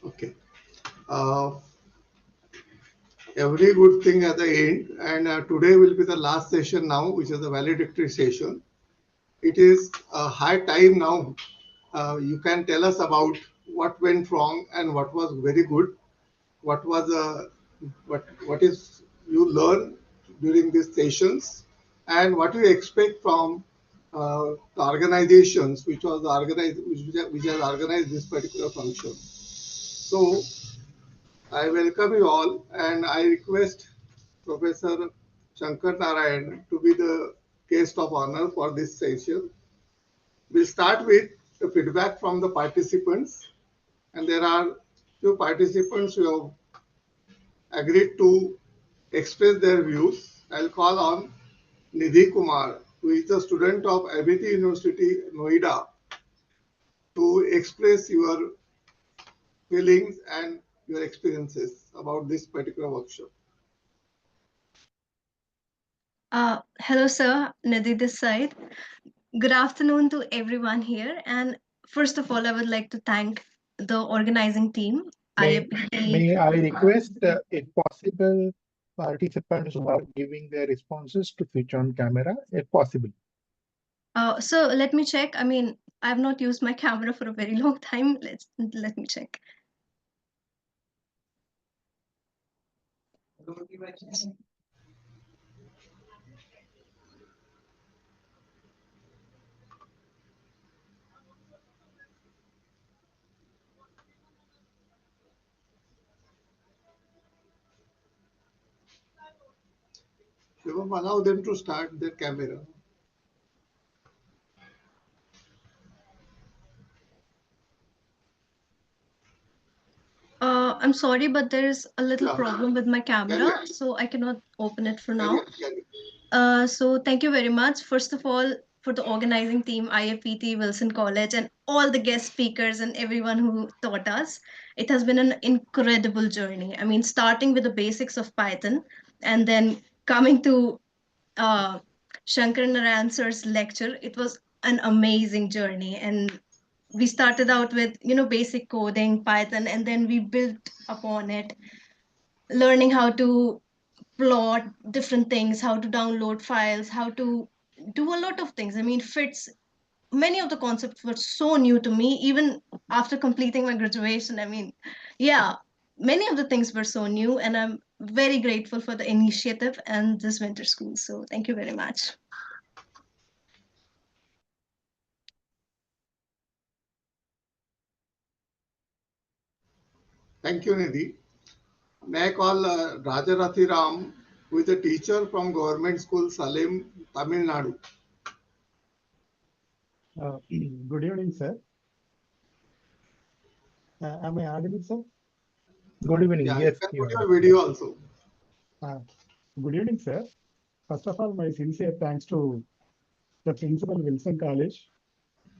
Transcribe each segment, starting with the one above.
Okay. Uh, every good thing at the end, and today will be the last session now, which is the valedictory session. It is high time now. You can tell us about what went wrong and what was very good. What was what is you learn during these sessions, and what you expect from the organizations which has organized this particular function. So I welcome you all, and I request Professor Shankar Narayan to be the guest of honor for this session. We'll start with the feedback from the participants, and there are few participants who have agreed to express their views. I'll call on Nidhi Kumar, who is a student of Amity University, Noida, to express your feelings and your experiences about this particular workshop. Hello, sir. Nidhi this side. Good afternoon to everyone here. And first of all, I would like to thank the organizing team, IIPT. May I request, if possible, participants who are giving their responses to switch on camera, if possible. So let me check. I mean, I have not used my camera for a very long time. Let me check. Shivam, allow them to start their camera. I'm sorry, but there is a little Yeah. problem with my camera, Carry so I cannot open it for Carry now. on, carry So thank you very much. First of all, for the organizing team, IIPT, Wilson College, and all the guest speakers and everyone who taught us. It has been an incredible journey. I mean, starting with the basics of Python and then coming to uh, Shankar Narayan sir's lecture, it was an amazing journey. And we started out with, basic coding, Python, and then we built upon it, learning how to plot different things, how to download files, how to do a lot of things. I mean, fits many of the concepts were so new to me, even after completing my graduation. I mean, yeah, many of the things were so new, and I'm very grateful for the initiative and this winter school. So thank you very much. Thank you, Nidhi. May I call Rajarathi Ram, who is a teacher from Government School Salem, Tamil Nadu. Good evening, sir. Am I audible, sir? Good evening. Yeah, Yes, you can you put are. your video also. Good evening, sir. First of all, my sincere thanks to the principal Wilson College,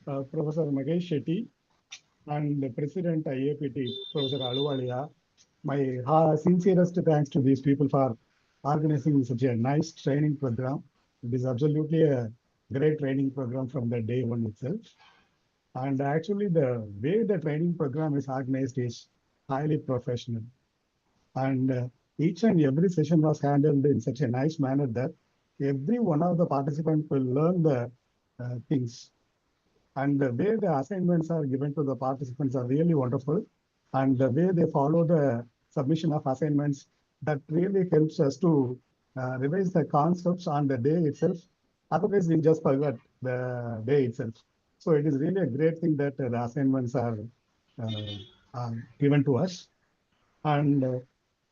Professor Magesh Shetty, and the President IAPT, Professor Aluwalia. My sincerest thanks to these people for organizing such a nice training program. It is absolutely a great training program from the day one itself. And actually, the way the training program is organized is highly professional. And each and every session was handled in such a nice manner that every one of the participants will learn the things. And the way the assignments are given to the participants are really wonderful. And the way they follow the submission of assignments, that really helps us to revise the concepts on the day itself. Otherwise, we just forget the day itself. So it is really a great thing that the assignments given to us. And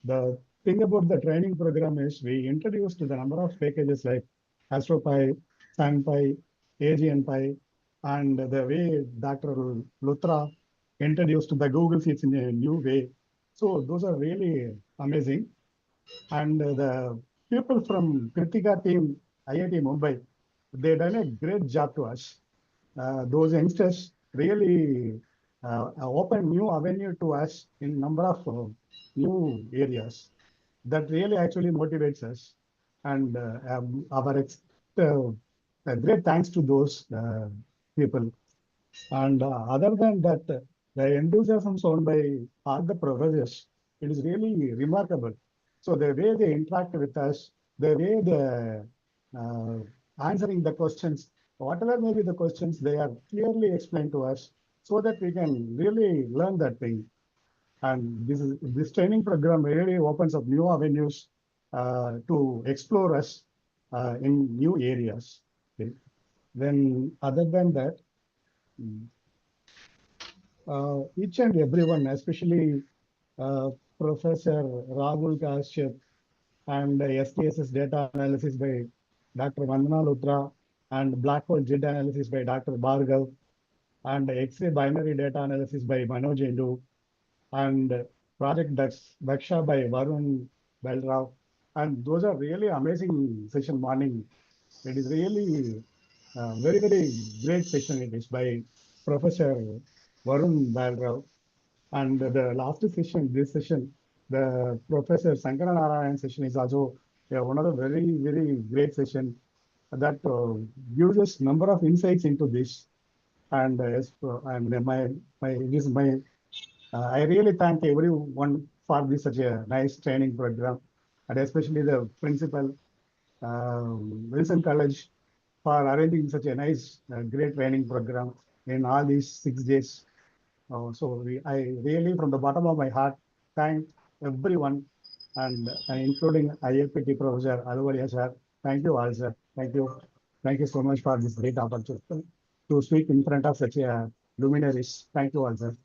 the thing about the training program is we introduced the number of packages like AstroPy, SciPy, AGNPy, and the way Dr. Luthra introduced the Google Sheets in a new way. So those are really amazing. And the people from Krittika team, IIT Mumbai, they done a great job to us. Those youngsters really open new avenue to us in number of new areas. That really actually motivates us. And great thanks to those people. And other than that, The enthusiasm shown by all the professors, it is really remarkable. So the way they interact with us, the way they uh, answering the questions, whatever may be the questions, they are clearly explained to us so that we can really learn that thing. And this training program really opens up new avenues to explore us in new areas. Okay. Then other than that, each and everyone, especially uh, Professor Rahul Kashyap and SPSS data analysis by Dr. Vandana Luthra and black hole jet analysis by Dr. Bhargav and X-ray binary data analysis by Manoj Endu and Project Daksha by Varun Belrao. And those are really amazing session morning. It is really very, very great session it is by Professor Varun Belrao. And the last session, this session, the Professor Sankara Narayan session is also one of the very, very great session that gives us number of insights into this. And and this is my I really thank everyone for this such a nice training program, and especially the principal, Wilson College, for arranging such a nice, great training program in all these 6 days. I really, from the bottom of my heart, thank everyone, and including IFPT Professor Aluvalia sir. Thank you all, sir. Thank you so much for this great opportunity to speak in front of such a luminaries. Thank you all, sir.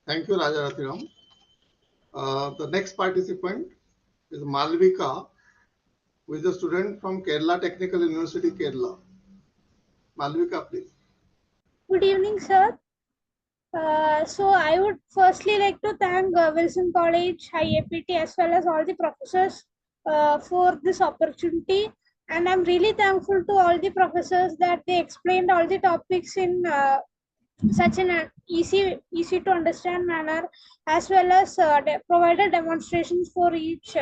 Thank you, Raja Rathiram. The next participant is Malvika, who is a student from Kerala Technical University, Kerala. Malvika, please. Good evening, sir. So I would firstly like to thank Wilson College, IAPT, as well as all the professors for this opportunity. And I'm really thankful to all the professors that they explained all the topics in such an easy to understand manner, as well as provided demonstrations for each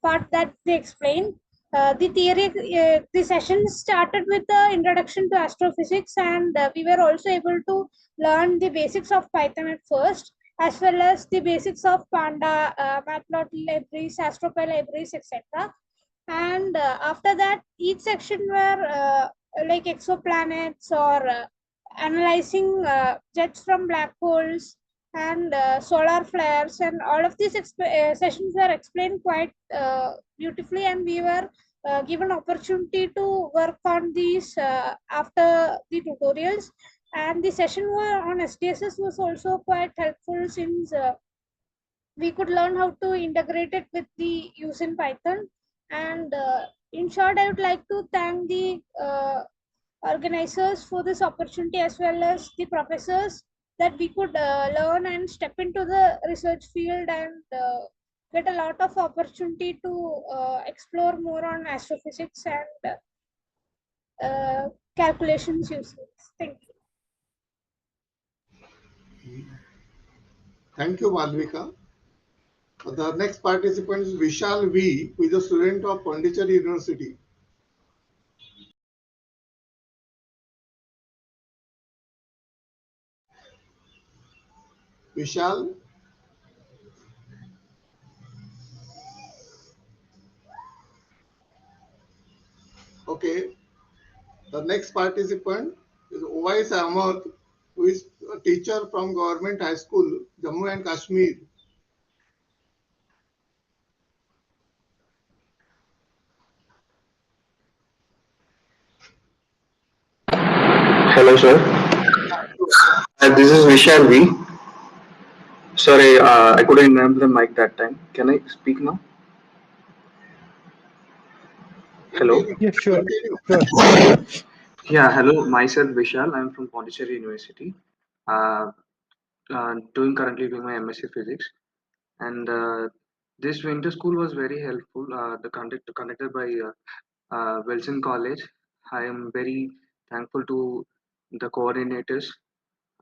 part that they explained. The session started with the introduction to astrophysics, and we were also able to learn the basics of Python at first, as well as the basics of Panda, Matplotlib libraries, AstroPy libraries, etc. And after that, each section were like exoplanets or analyzing jets from black holes and solar flares, and all of these sessions were explained quite beautifully, and we were given opportunity to work on these after the tutorials. And the session on SDSS was also quite helpful, since we could learn how to integrate it with the use in Python. And in short, I would like to thank the organizers for this opportunity, as well as the professors, that we could learn and step into the research field and get a lot of opportunity to explore more on astrophysics and calculations uses. Thank you. Thank you, Malvika. The next participant is Vishal V, who is a student of Pondicherry University. Vishal. Okay. The next participant is Owais Ahmad, who is a teacher from Government High School, Jammu and Kashmir. Hello, sir. This is Vishal V. Sorry, I couldn't remember the mic that time. Can I speak now? Hello. Continue. Yeah, sure. Continue. Sure. Yeah, hello. Myself Vishal. I'm from Pondicherry University. Uh, doing my MSc Physics, and this winter school was very helpful. Conducted by Wilson College. I am very thankful to the coordinators,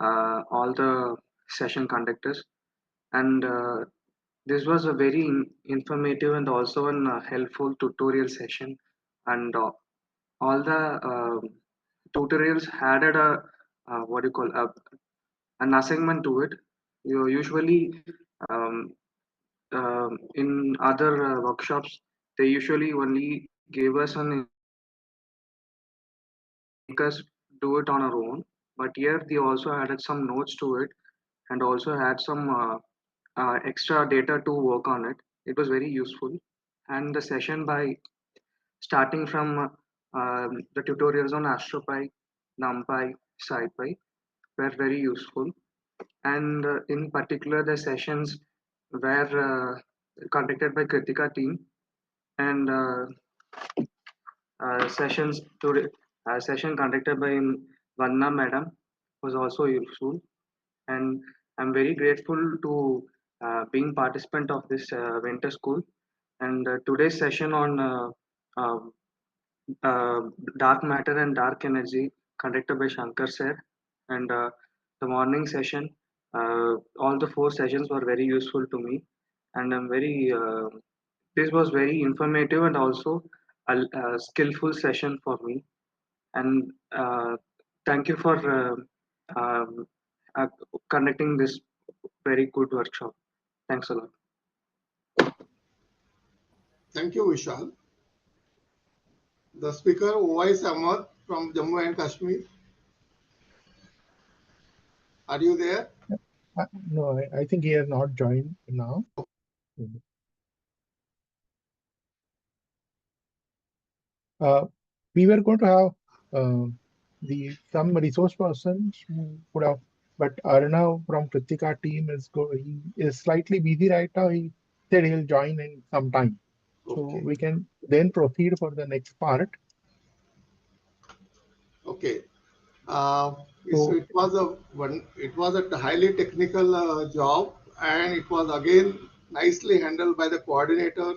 all the session conductors, and this was a very informative and also an helpful tutorial session, and all the tutorials added what do you call an assignment to it. You usually um, in other workshops they usually only gave us an make us do it on our own. But here they also added some notes to it and also had some extra data to work on it. It was very useful. And the session by starting from the tutorials on AstroPy, NumPy, SciPy were very useful. And in particular, the sessions were conducted by Krittika team and session conducted by Vanna madam was also useful, and I'm very grateful to being participant of this winter school. And today's session on uh, uh, dark matter and dark energy conducted by Shankar sir, and the morning session. All the four sessions were very useful to me, and I'm very. This was very informative and also a skillful session for me. And thank you for um, uh, conducting this very good workshop. Thanks a lot. Thank you, Vishal. The speaker, Uwais Ahmad from Jammu and Kashmir. Are you there? No, I think he has not joined now. We were going to have some resource persons who would have, but Arnav from Krittika team he is slightly busy right now. He said he'll join in some time. So Okay. we can then proceed for the next part. Okay. So it was a highly technical job, and it was again nicely handled by the coordinator,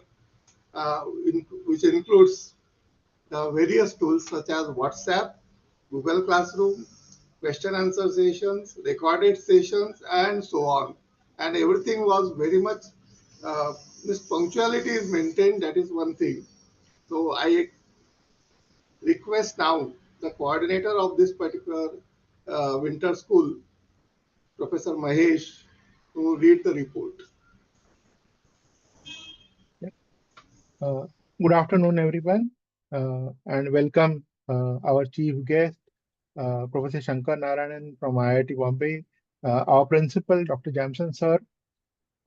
which includes the various tools such as WhatsApp, Google Classroom, question answer sessions, recorded sessions, and so on. And everything was very much, this punctuality is maintained. That is one thing. So I request now the coordinator of this particular winter school, Professor Mahesh, to read the report. Good afternoon, everyone, and welcome our chief guest, Professor Shankar Narayanan from IIT Bombay, our principal, Dr. Jamson sir,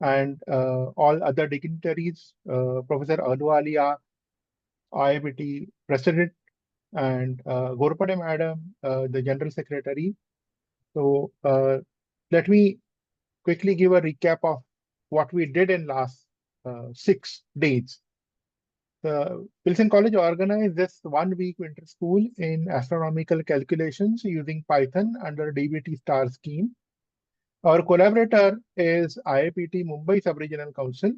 and all other dignitaries, Professor Ahluwalia, IIPT president, and Gorpade madam, the general secretary. So let me quickly give a recap of what we did in last 6 days. The Wilson College organized this 1-week winter school in astronomical calculations using Python under DBT star scheme. Our collaborator is IIPT Mumbai Sub-Regional Council,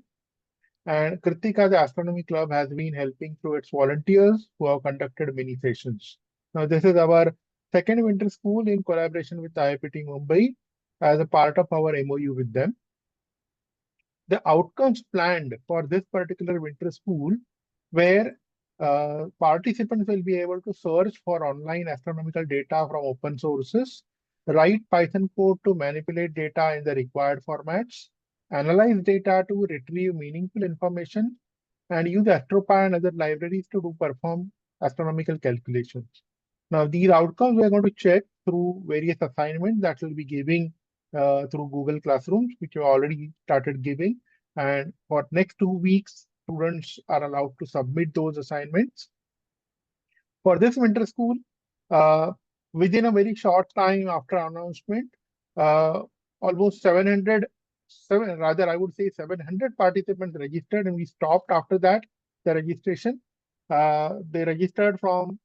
and Krittika, the Astronomy Club, has been helping through its volunteers who have conducted many sessions. Now, this is our second winter school in collaboration with IIPT Mumbai as a part of our MOU with them. The outcomes planned for this particular winter school where participants will be able to search for online astronomical data from open sources, write Python code to manipulate data in the required formats, analyze data to retrieve meaningful information, and use AstroPy and other libraries to perform astronomical calculations. Now, these outcomes we are going to check through various assignments that we'll be giving through Google Classrooms, which we already started giving. And for next 2 weeks, students are allowed to submit those assignments. For this winter school, within a very short time after announcement, almost 700 participants registered, and we stopped after that, the registration. They registered from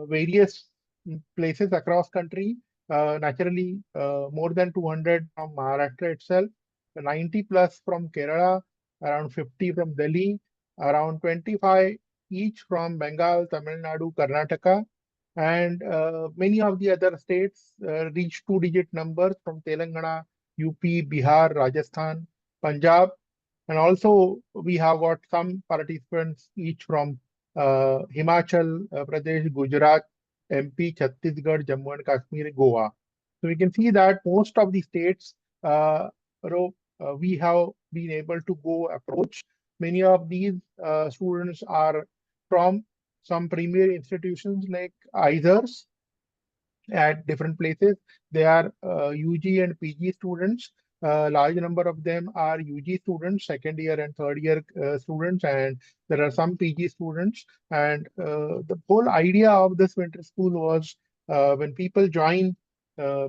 various places across country. Naturally, more than 200 from Maharashtra itself, 90 plus from Kerala, around 50 from Delhi, around 25 each from Bengal, Tamil Nadu, Karnataka, and many of the other states reached 2-digit numbers from Telangana, UP, Bihar, Rajasthan, Punjab, and also we have got some participants each from Himachal Pradesh, Gujarat, MP, Chhattisgarh, Jammu and Kashmir, Goa. So we can see that most of the states, we have been able to go approach. Many of these students are from some premier institutions like ISERs at different places. They are UG and PG students. Large number of them are UG students, second year and third year students, and there are some PG students. And the whole idea of this winter school was when people join,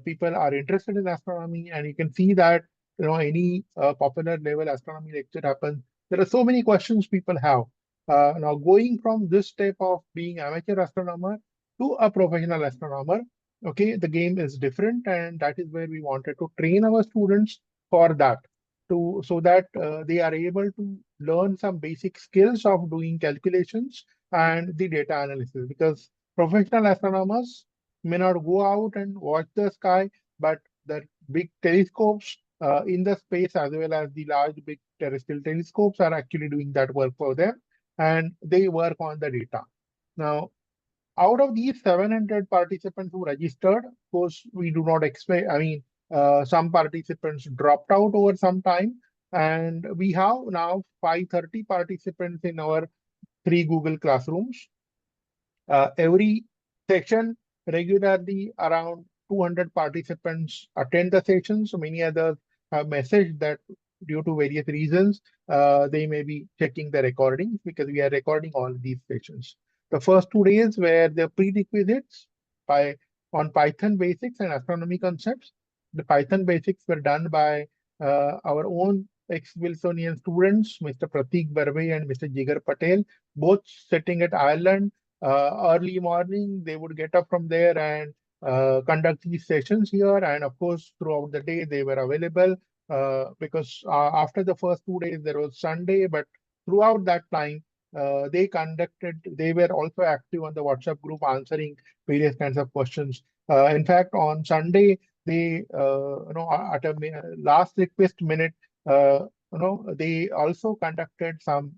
people are interested in astronomy, and you can see that any popular level astronomy lecture happens. There are so many questions people have. Now going from this type of being amateur astronomer to a professional astronomer, okay, the game is different, and that is where we wanted to train our students for that, to so that they are able to learn some basic skills of doing calculations and the data analysis, because professional astronomers may not go out and watch the sky, but the big telescopes in the space, as well as the large big terrestrial telescopes, are actually doing that work for them, and they work on the data. Now, out of these 700 participants who registered, of course, we do not expect, some participants dropped out over some time, and we have now 530 participants in our 3 Google classrooms. Every section regularly around 200 participants attend the session. So many others have messaged that due to various reasons, they may be checking the recordings, because we are recording all these sessions. The first 2 days were the prerequisites on Python basics and astronomy concepts. The Python basics were done by our own ex-Wilsonian students, Mr. Pratik Barve and Mr. Jigar Patel, both sitting at Ireland. Early morning, they would get up from there and conduct these sessions here. And of course, throughout the day, they were available because after the first 2 days, there was Sunday, but throughout that time, they were also active on the WhatsApp group answering various kinds of questions. In fact, on Sunday, they, at a last request minute, they also conducted some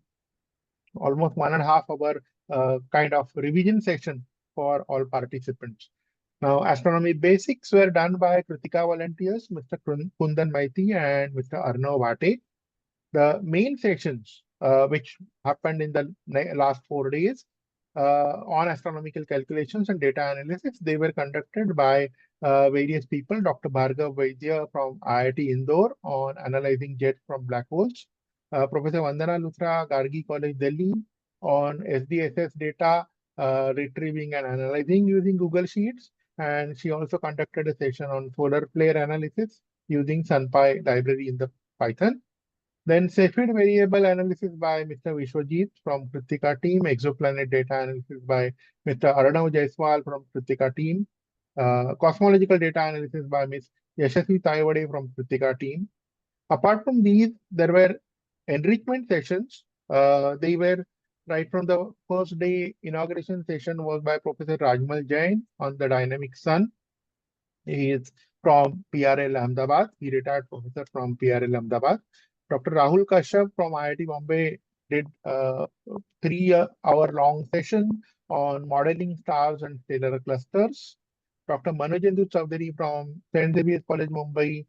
almost 1.5 hour kind of revision session for all participants. Now, astronomy basics were done by Krittika volunteers, Mr. Kundan Maiti and Mr. Arnav Bhate. The main sessions, which happened in the last 4 days on astronomical calculations and data analysis, they were conducted by various people. Dr. Bhargav Vaidya from IIT Indore on analyzing jets from black holes. Professor Vandana Luthra, Gargi College, Delhi on SDSS data, retrieving and analyzing using Google Sheets. And she also conducted a session on solar flare analysis using SunPy library in the Python. Then Cepheid variable analysis by Mr. Vishwajit from Krittika team, exoplanet data analysis by Mr. Arnav Jaiswal from Krittika team, cosmological data analysis by Ms. Yashasvi Taiwade from Krittika team. Apart from these, there were enrichment sessions. They were right from the first day. Inauguration session was by Professor Rajmal Jain on the dynamic sun. He is from PRL Ahmedabad. He retired professor from PRL Ahmedabad. Dr. Rahul Kashyap from IIT Bombay did a 3-hour-long session on modeling stars and stellar clusters. Dr. Manojendu Chaudhary from St. Xavier's College, Mumbai,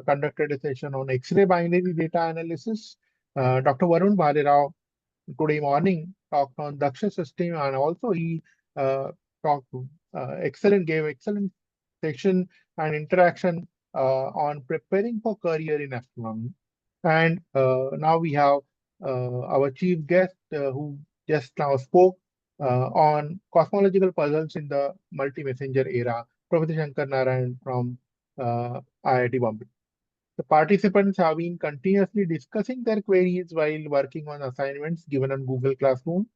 conducted a session on X-ray binary data analysis. Dr. Varun Bhalerao today morning talked on Daksha system, and also he gave excellent session and interaction on preparing for career in astronomy. And now we have our chief guest who just now spoke on cosmological puzzles in the multi-messenger era, Professor Shankar Narayan from IIT Bombay. The participants have been continuously discussing their queries while working on assignments given on Google Classroom.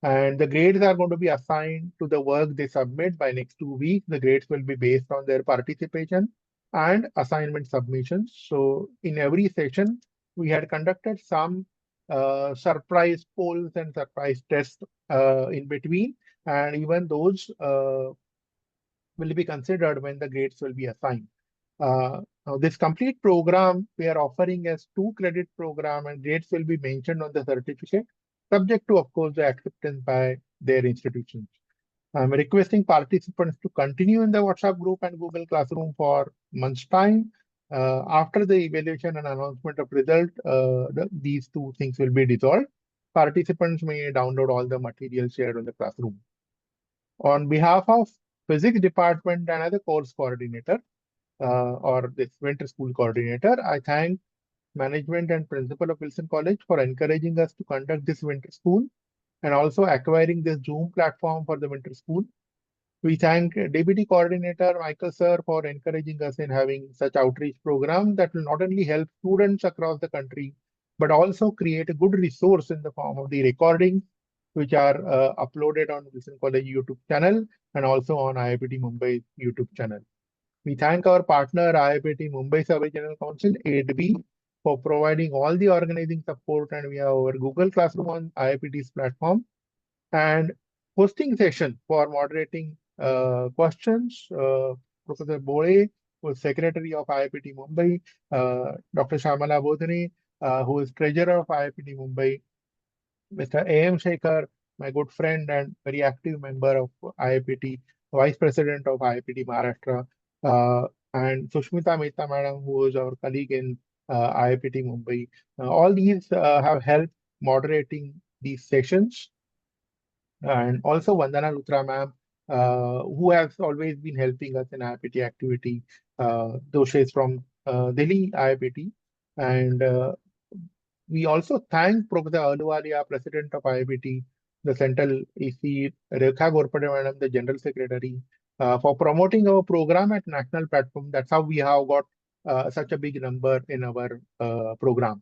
And the grades are going to be assigned to the work they submit by next 2 weeks. The grades will be based on their participation and assignment submissions. So in every session, we had conducted some surprise polls and surprise tests in between, and even those will be considered when the grades will be assigned. Now this complete program we are offering as 2-credit program, and grades will be mentioned on the certificate, subject to, of course, the acceptance by their institutions. I'm requesting participants to continue in the WhatsApp group and Google Classroom for months' time. After the evaluation and announcement of result, these two things will be dissolved. Participants may download all the material shared in the classroom. On behalf of Physics Department and as a course coordinator or this winter school coordinator, I thank management and principal of Wilson College for encouraging us to conduct this winter school and also acquiring this Zoom platform for the winter school. We thank Deputy Coordinator Michael Sir for encouraging us in having such outreach program that will not only help students across the country, but also create a good resource in the form of the recordings, which are uploaded on Wilson College YouTube channel and also on IIPT Mumbai YouTube channel. We thank our partner IIPT Mumbai Sub-Regional Council, 8B, for providing all the organizing support, and we have our Google Classroom on IIPT's platform and hosting session for moderating questions. Professor Bole, who is Secretary of IIPT Mumbai, Dr. Shamala Bodhane, who is Treasurer of IIPT Mumbai, Mr. A.M. Shekhar, my good friend and very active member of IIPT, Vice President of IIPT Maharashtra, and Sushmita Mehta Madam, who is our colleague in IIPT Mumbai. All these have helped moderating these sessions. And also Vandana Luthra ma'am, who has always been helping us in IIPT activity, though she is from Delhi IIPT. And we also thank Professor Ahluwalia, President of IIPT, the Central EC, Rekha Gorpade Madam, the General Secretary, for promoting our program at national platform. That's how we have got such a big number in our program.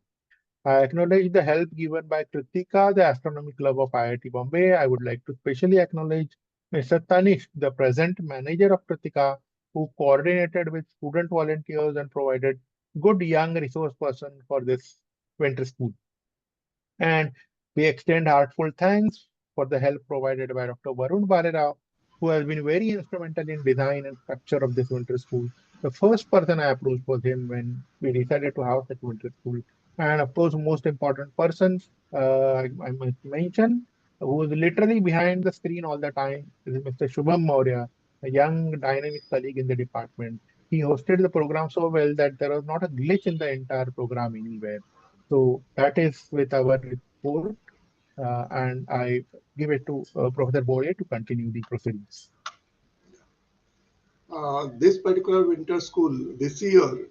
I acknowledge the help given by Krittika, the Astronomy Club of IIT Bombay. I would like to specially acknowledge Mr. Tanish, the present manager of Krittika, who coordinated with student volunteers and provided good young resource person for this winter school. And we extend heartfelt thanks for the help provided by Dr. Varun Barera, who has been very instrumental in design and structure of this winter school. The first person I approached was him when we decided to have such winter school. And of course, most important persons I must mention, who is literally behind the screen all the time, is Mr. Shubham Maurya, a young dynamic colleague in the department. He hosted the program so well that there was not a glitch in the entire program anywhere. So that is with our report, and I give it to Professor Bole to continue the proceedings. This particular winter school this year,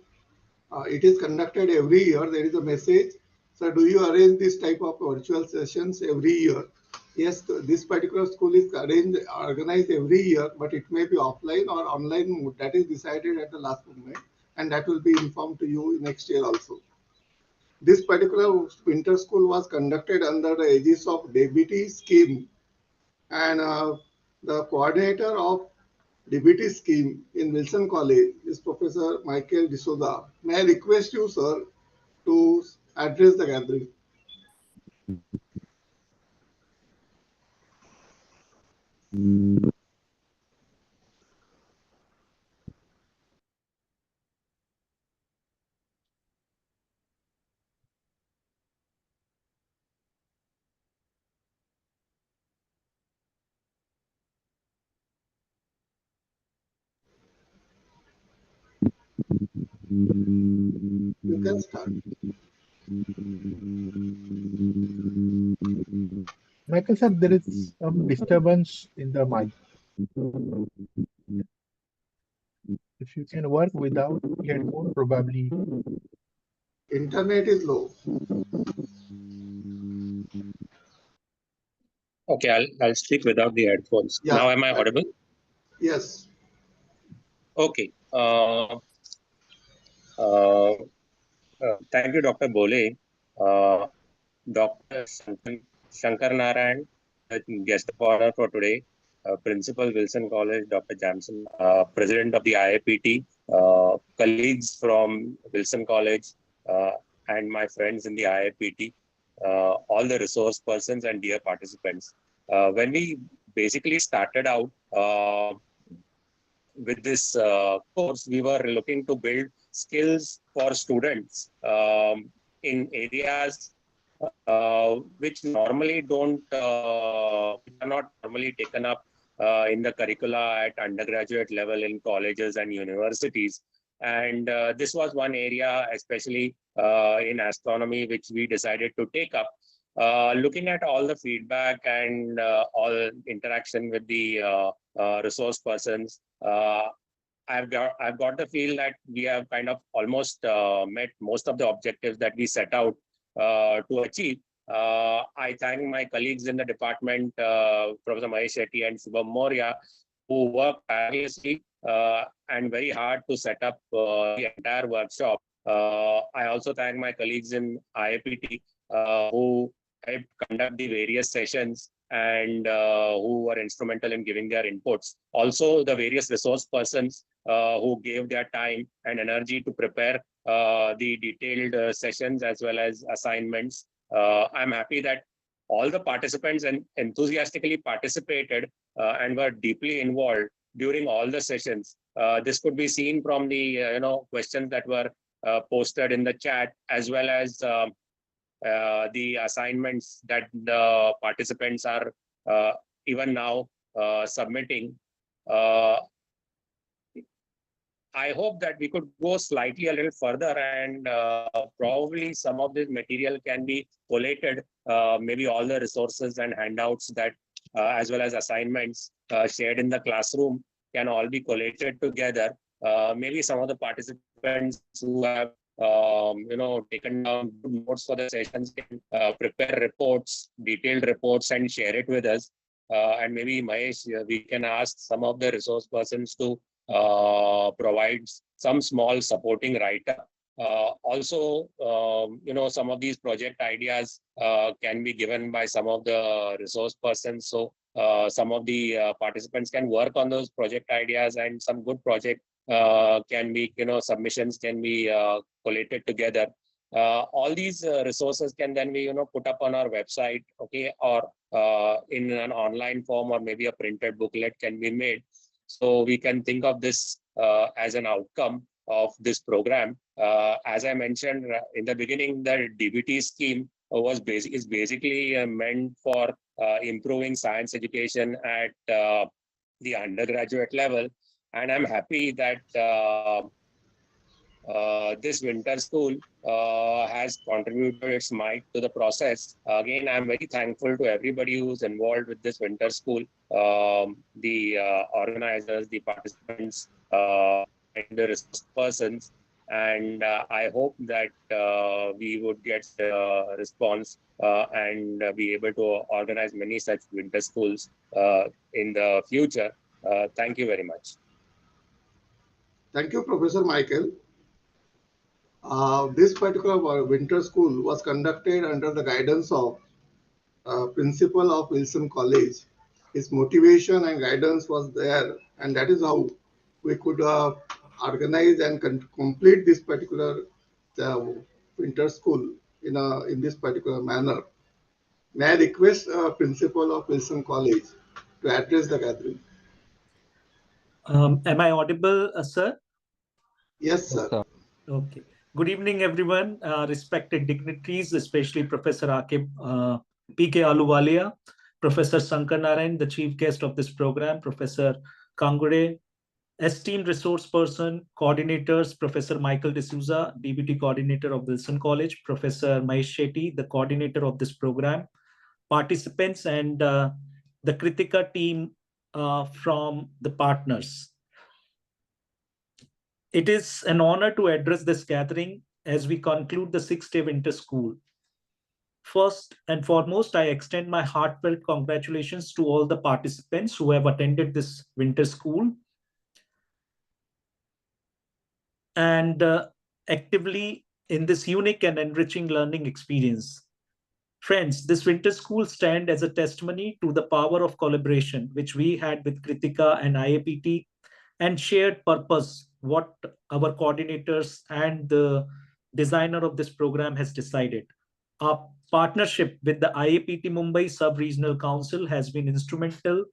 it is conducted every year. There is a message. So do you arrange this type of virtual sessions every year? Yes, this particular school is organized every year, but it may be offline or online mode. That is decided at the last moment, and that will be informed to you next year also. This particular winter school was conducted under the aegis of DBT scheme, and the coordinator of DBT scheme in Wilson College is Professor Michael D'Souza. May I request you, sir, to address the gathering? You can start. Michael sir, there is some disturbance in the mic. If you can work without headphone, probably. Internet is low. Okay, I'll speak without the headphones. Yeah. Now am I audible? Yes. Okay. Thank you, Dr. Bole. Dr. Shankar Narayan, guest of honor for today. Principal Wilson College, Dr. Jamson, President of the IIPT, colleagues from Wilson College, and my friends in the IIPT, all the resource persons and dear participants. When we basically started out with this course, we were looking to build skills for students in areas which normally are not normally taken up in the curricula at undergraduate level in colleges and universities. And this was one area, especially in astronomy, which we decided to take up. Looking at all the feedback and all interaction with the resource persons, I've got the feel that we have kind of almost met most of the objectives that we set out to achieve. I thank my colleagues in the department, Professor Mahesh Shetty and Shubham Mourya, who worked tirelessly and very hard to set up the entire workshop. I also thank my colleagues in IIPT who helped conduct the various sessions and who were instrumental in giving their inputs. Also, the various resource persons who gave their time and energy to prepare the detailed sessions as well as assignments. I'm happy that all the participants enthusiastically participated and were deeply involved during all the sessions. This could be seen from the questions that were posted in the chat, as well as the assignments that the participants are even now submitting. I hope that we could go slightly a little further, and probably some of this material can be collated, maybe all the resources and handouts that as well as assignments shared in the classroom can all be collated together. Maybe some of the participants who have taken down good notes for the sessions can prepare reports, detailed reports, and share it with us. And maybe Mahesh, we can ask some of the resource persons to provide some small supporting write-up. Also, some of these project ideas can be given by some of the resource persons. So some of the participants can work on those project ideas, and some good project can be, submissions can be collated together. All these resources can then be, put up on our website, okay, or in an online form, or maybe a printed booklet can be made. So we can think of this as an outcome of this program. As I mentioned in the beginning, the DBT scheme is basically meant for improving science education at the undergraduate level. And I'm happy that this winter school has contributed its might to the process. Again, I'm very thankful to everybody who's involved with this winter school, the organizers, the participants, and the resource persons. And I hope that we would get a response and be able to organize many such winter schools in the future. Thank you very much. Thank you, Professor Michael. This particular winter school was conducted under the guidance of principal of Wilson College. His motivation and guidance was there, and that is how we could organize and complete this particular winter school in this particular manner. May I request principal of Wilson College to address the gathering? Am I audible, sir? Yes, sir. Okay. Good evening, everyone. Respected dignitaries, especially Professor P.K. Ahluwalia, Professor Shankar Narayan, the chief guest of this program, Professor Kangure, esteemed resource person, coordinators, Professor Michael D'Souza, DBT coordinator of Wilson College, Professor Mahesh Shetty, the coordinator of this program, participants, and the Krittika team from the partners. It is an honor to address this gathering as we conclude the 6-day winter school. First and foremost, I extend my heartfelt congratulations to all the participants who have attended this winter school and actively in this unique and enriching learning experience. Friends, this winter school stands as a testimony to the power of collaboration, which we had with Krittika and IIPT, and shared purpose, what our coordinators and the designer of this program has decided. Our partnership with the IIPT Mumbai Sub-Regional Council has been instrumental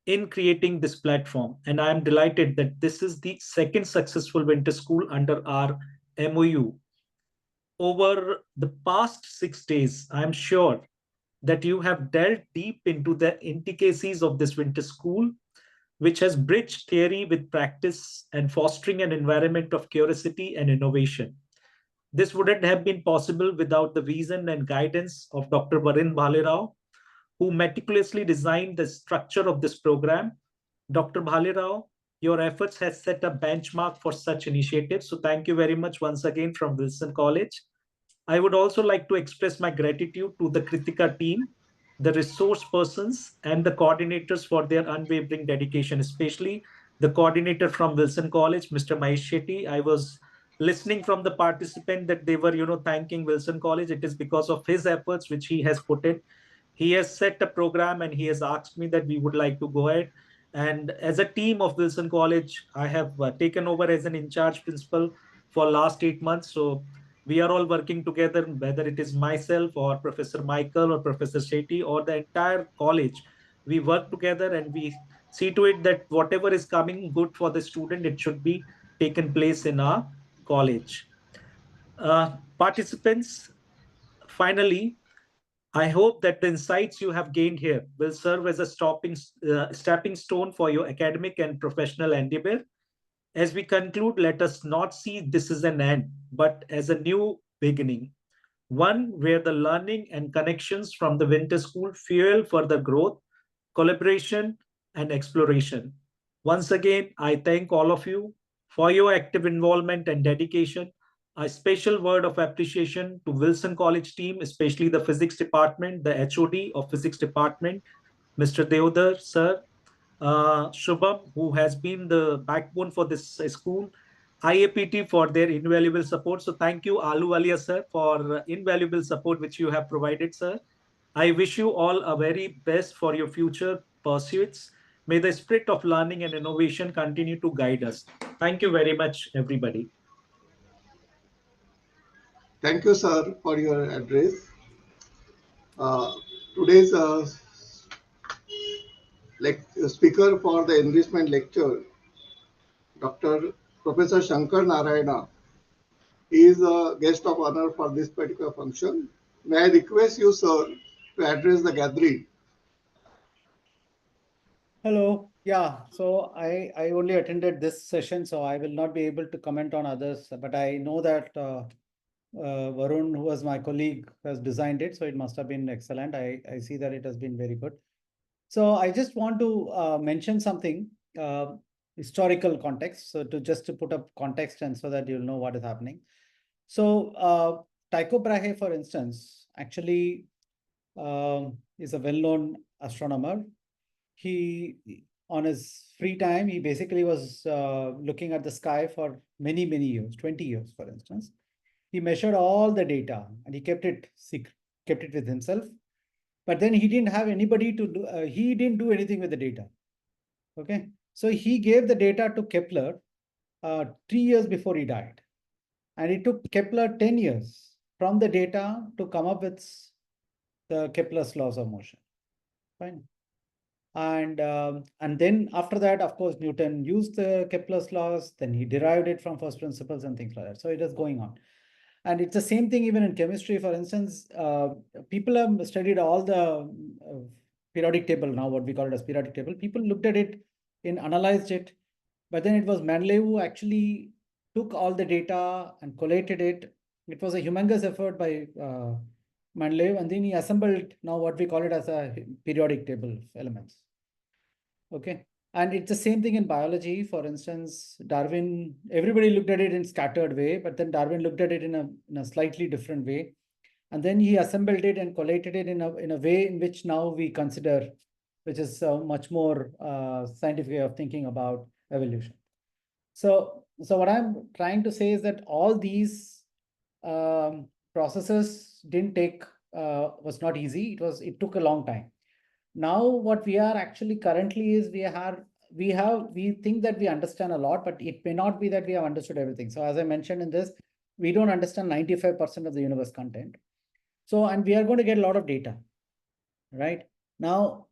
in creating this platform, and I am delighted that this is the second successful winter school under our MOU. Over the past 6 days, I am sure that you have delved deep into the intricacies of this winter school, which has bridged theory with practice and fostering an environment of curiosity and innovation. This wouldn't have been possible without the vision and guidance of Dr. Varun Bhalerao, who meticulously designed the structure of this program. Dr. Bhalerao, your efforts has set a benchmark for such initiatives. So thank you very much once again from Wilson College. I would also like to express my gratitude to the Krittika team, the resource persons, and the coordinators for their unwavering dedication, especially the coordinator from Wilson College, Mr. Mahesh Shetty. I was listening from the participant that they were, thanking Wilson College. It is because of his efforts which he has put in. He has set a program and he has asked me that we would like to go ahead. And as a team of Wilson College, I have taken over as an in-charge principal for last 8 months. So we are all working together, whether it is myself or Professor Michael or Professor Shetty or the entire college. We work together and we see to it that whatever is coming good for the student, it should be taken place in our college. Participants, finally, I hope that the insights you have gained here will serve as a stepping stone for your academic and professional endeavor. As we conclude, let us not see this as an end, but as a new beginning, one where the learning and connections from the winter school fuel further growth, collaboration, and exploration. Once again, I thank all of you for your active involvement and dedication. A special word of appreciation to Wilson College team, especially the physics department, the HOD of physics department, Mr. Deodar, sir, Shubham, who has been the backbone for this school, IAPT for their invaluable support. So thank you, Alu Alia, sir, for invaluable support which you have provided, sir. I wish you all a very best for your future pursuits. May the spirit of learning and innovation continue to guide us. Thank you very much, everybody. Thank you, sir, for your address. Today's speaker for the enrichment lecture, Dr. Professor Shankar Narayana, is a guest of honor for this particular function. May I request you, sir, to address the gathering? Hello. Yeah, so I only attended this session, so I will not be able to comment on others, but I know that Varun, who was my colleague, has designed it, so it must have been excellent. I see that it has been very good. So I just want to mention something, historical context, so to put up context and so that you'll know what is happening. So Tycho Brahe, for instance, actually is a well-known astronomer. He, on his free time, he basically was looking at the sky for many years, 20 years, for instance. He measured all the data and he kept it secret, kept it with himself. But then he didn't have anybody to do, he didn't do anything with the data. Okay. So he gave the data to Kepler 3 years before he died. And it took Kepler 10 years from the data to come up with the Kepler's laws of motion. Fine. And then after that, of course, Newton used the Kepler's laws, then he derived it from first principles and things like that. So it is going on. And it's the same thing even in chemistry. For instance, people have studied all the periodic table now, what we call it as periodic table. People looked at it and analyzed it, but then it was Mendeleev who actually took all the data and collated it. It was a humongous effort by Mendeleev, and then he assembled now what we call it as a periodic table of elements. Okay. And it's the same thing in biology. For instance, Darwin, everybody looked at it in scattered way, but then Darwin looked at it in a slightly different way. And then he assembled it and collated it in a way in which now we consider, which is a much more scientific way of thinking about evolution. So what I'm trying to say is that all these processes didn't take, was not easy. It took a long time. Now what we are actually currently is we think that we understand a lot, but it may not be that we have understood everything. So as I mentioned in this, we don't understand 95% of the universe content. So, and we are going to get a lot of data, right? Now,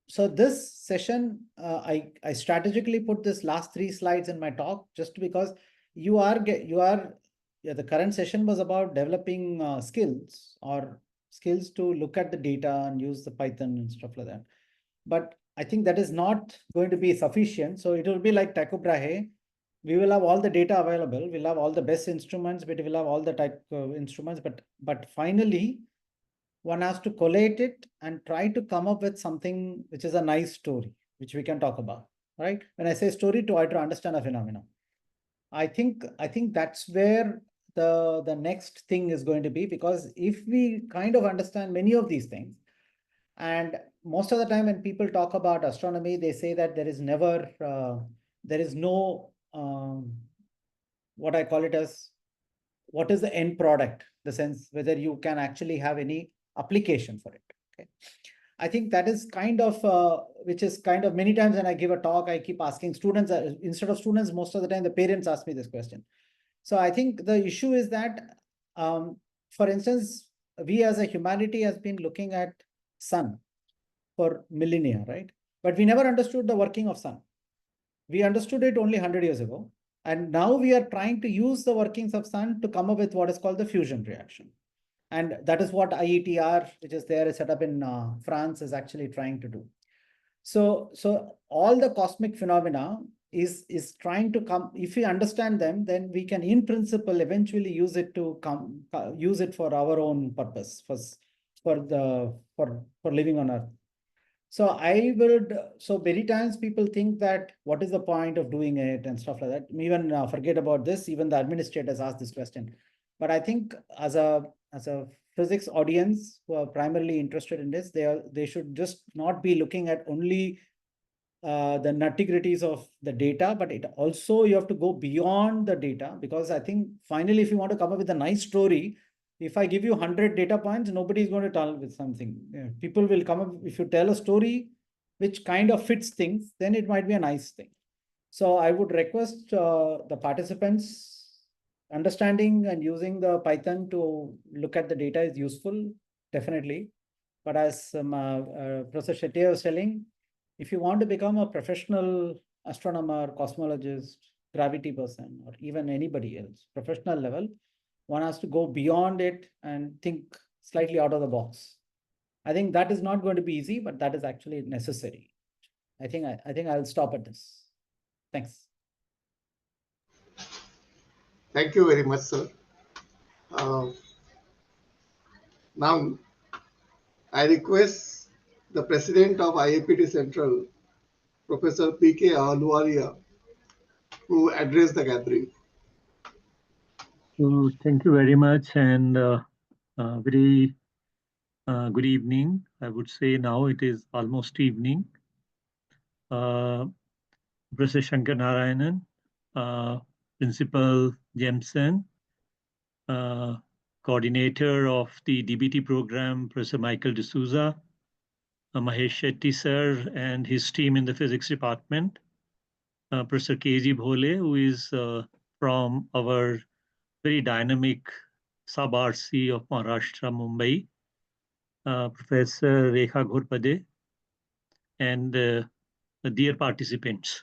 so this session, I strategically put this last 3 slides in my talk just because the current session was about developing skills or skills to look at the data and use the Python and stuff like that. But I think that is not going to be sufficient. So it will be like Tycho Brahe. We will have all the data available. We'll have all the best instruments, but we'll have all the type of instruments. But finally, one has to collate it and try to come up with something which is a nice story, which we can talk about, right? When I say story, try to understand a phenomenon. I think that's where the next thing is going to be, because if we kind of understand many of these things, and most of the time when people talk about astronomy, they say that there is no what I call it as what is the end product, the sense whether you can actually have any application for it. Okay. I think that is kind of, which is kind of many times when I give a talk, I keep asking students, instead of students, most of the time the parents ask me this question. So I think the issue is that, for instance, we as a humanity has been looking at sun for millennia, right? But we never understood the working of sun. We understood it only 100 years ago. And now we are trying to use the workings of sun to come up with what is called the fusion reaction. And that is what IETR, which is there, is set up in France, is actually trying to do. So all the cosmic phenomena is trying to come. If we understand them, then we can, in principle, eventually use it to use it for our own purpose, for living on Earth. So so many times people think that what is the point of doing it and stuff like that. Even forget about this. Even the administrators ask this question. But I think as a physics audience who are primarily interested in this, they should just not be looking at only the nitty-gritties of the data, but it also, you have to go beyond the data, because I think finally, if you want to come up with a nice story, if I give you 100 data points, nobody is going to tell with something. People will come up, if you tell a story which kind of fits things, then it might be a nice thing. So I would request the participants, understanding and using the Python to look at the data is useful, definitely. But as Professor Shetty was telling, if you want to become a professional astronomer, cosmologist, gravity person, or even anybody else, professional level, one has to go beyond it and think slightly out of the box. I think that is not going to be easy, but that is actually necessary. I think I'll stop at this. Thanks. Thank you very much, sir. Now, I request the President of IAPT Central, Professor P.K. Ahluwalia, to address the gathering. So thank you very much, and very good evening. I would say now it is almost evening. Professor Shankar Narayanan, Principal Jemson, Coordinator of the DBT program, Professor Michael D'Souza, Mahesh Shetty sir and his team in the physics department, Professor K.G. Bhole, who is from our very dynamic sub-RC of Maharashtra, Mumbai, Professor Rekha Ghorpade, and dear participants.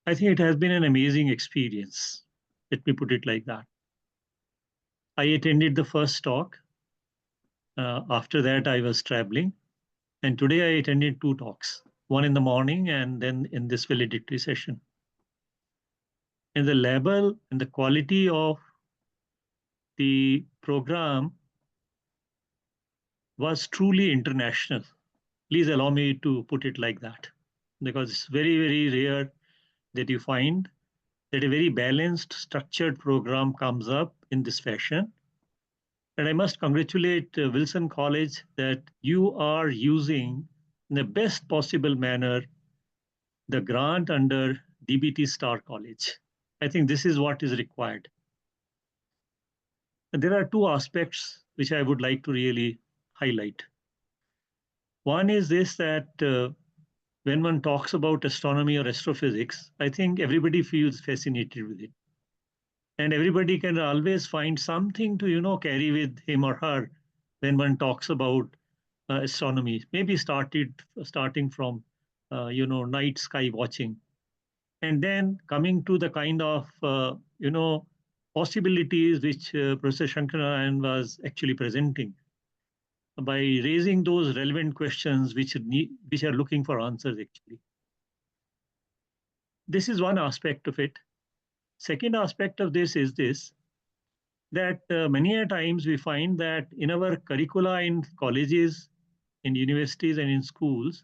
I think it has been an amazing experience. Let me put it like that. I attended the first talk. After that, I was traveling. And today I attended 2 talks, one in the morning and then in this valedictory session. And the level and the quality of the program was truly international. Please allow me to put it like that, because it's very, very rare that you find that a very balanced, structured program comes up in this fashion. And I must congratulate Wilson College that you are using in the best possible manner the grant under DBT Star College. I think this is what is required. And there are 2 aspects which I would like to really highlight. One is this, that when one talks about astronomy or astrophysics, I think everybody feels fascinated with it. And everybody can always find something to, carry with him or her when one talks about astronomy. Maybe starting from, night sky watching. And then coming to the kind of, possibilities which Professor Shankaran was actually presenting by raising those relevant questions which are looking for answers actually. This is one aspect of it. Second aspect of this is this, that many a times we find that in our curricula in colleges, in universities and in schools,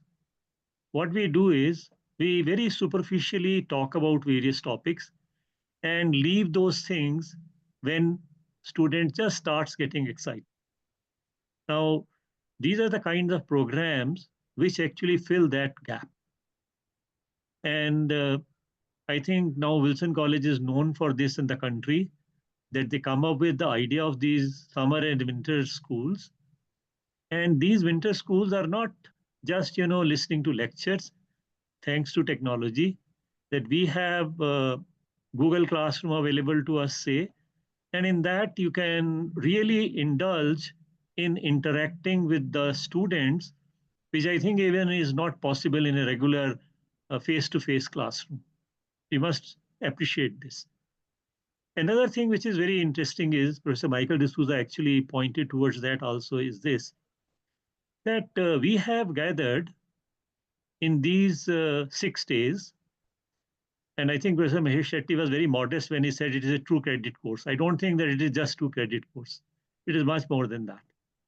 what we do is we very superficially talk about various topics and leave those things when student just starts getting excited. Now, these are the kinds of programs which actually fill that gap. And I think now Wilson College is known for this in the country, that they come up with the idea of these summer and winter schools. And these winter schools are not just, listening to lectures, thanks to technology, that we have Google Classroom available to us, say, and in that you can really indulge in interacting with the students, which I think even is not possible in a regular face-to-face classroom. We must appreciate this. Another thing which is very interesting is, Professor Michael D'Souza actually pointed towards that also, is this, that we have gathered in these 6 days, and I think Professor Mahesh Shetty was very modest when he said it is a true credit course. I don't think that it is just 2 credit course. It is much more than that.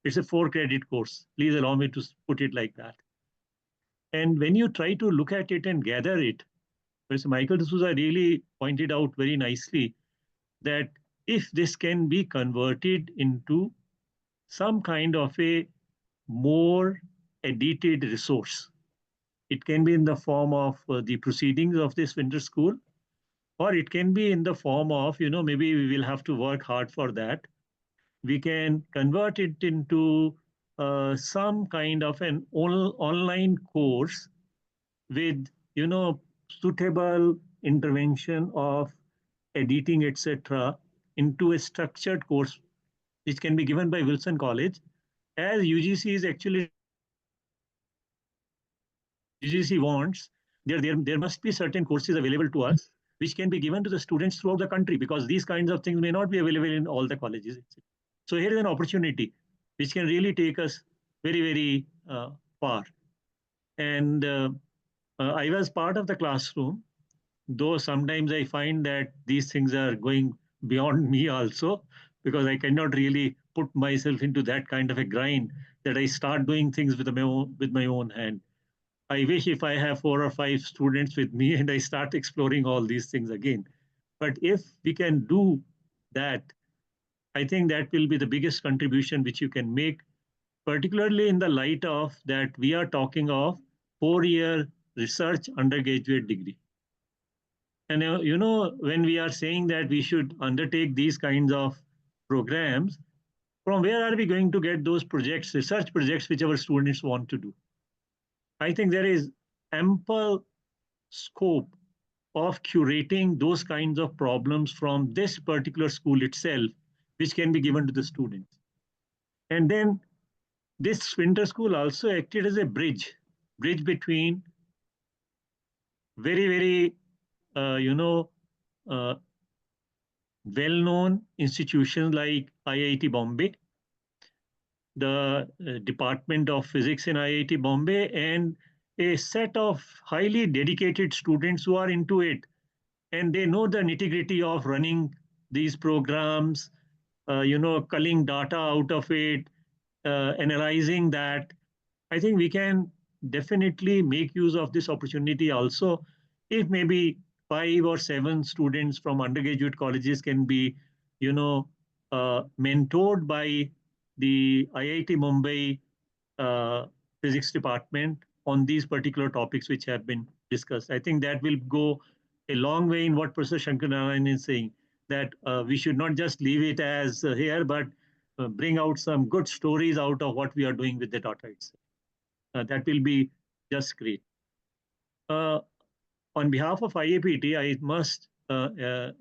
It's a 4 credit course. Please allow me to put it like that. And when you try to look at it and gather it, Professor Michael D'Souza really pointed out very nicely that if this can be converted into some kind of a more edited resource, it can be in the form of the proceedings of this winter school, or it can be in the form of, maybe we will have to work hard for that. We can convert it into some kind of an online course with, suitable intervention of editing, etc., into a structured course, which can be given by Wilson College, as UGC is actually UGC wants. There must be certain courses available to us which can be given to the students throughout the country, because these kinds of things may not be available in all the colleges. So here is an opportunity which can really take us very, very far. And I was part of the classroom, though sometimes I find that these things are going beyond me also, because I cannot really put myself into that kind of a grind that I start doing things with my own hand. I wish if I have 4 or 5 students with me and I start exploring all these things again. But if we can do that, I think that will be the biggest contribution which you can make, particularly in the light of that we are talking of 4-year research undergraduate degree. And when we are saying that we should undertake these kinds of programs, from where are we going to get those projects, research projects, which our students want to do? I think there is ample scope of curating those kinds of problems from this particular school itself, which can be given to the students. And then this winter school also acted as a bridge between very, very, uh, well-known institutions like IIT Bombay, the Department of Physics in IIT Bombay, and a set of highly dedicated students who are into it. And they know the nitty-gritty of running these programs, culling data out of it, analyzing that. I think we can definitely make use of this opportunity also, if maybe 5 or 7 students from undergraduate colleges can be, mentored by the IIT Mumbai physics department on these particular topics which have been discussed. I think that will go a long way in what Professor Shankar Narayan is saying, that we should not just leave it as here, but bring out some good stories out of what we are doing with the data itself. That will be just great. On behalf of IAPT, I must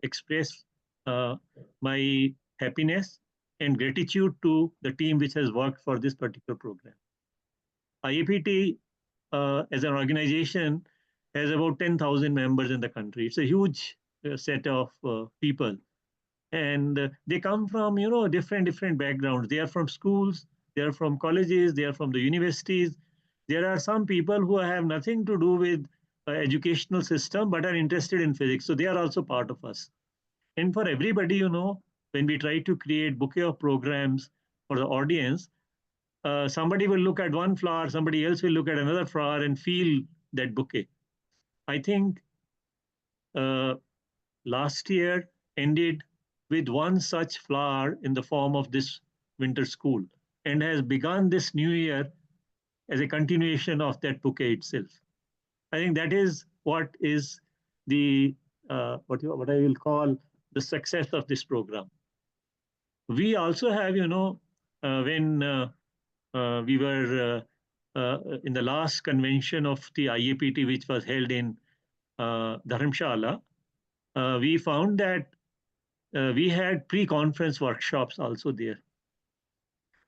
express my happiness and gratitude to the team which has worked for this particular program. IAPT as an organization has about 10,000 members in the country. It's a huge set of people. and they come from different backgrounds. They are from schools, they are from colleges, they are from the universities. There are some people who have nothing to do with educational system but are interested in physics, so they are also part of us. And for everybody, when we try to create bouquet of programs for the audience, somebody will look at one flower, somebody else will look at another flower and feel that bouquet. I think uh, last year ended with one such flower in the form of this winter school, and has begun this new year as a continuation of that bouquet itself. I think that is what is the what I will call the success of this program. We also have, when we were in the last convention of the IAPT, which was held in Dharamshala, we found that we had pre-conference workshops also there.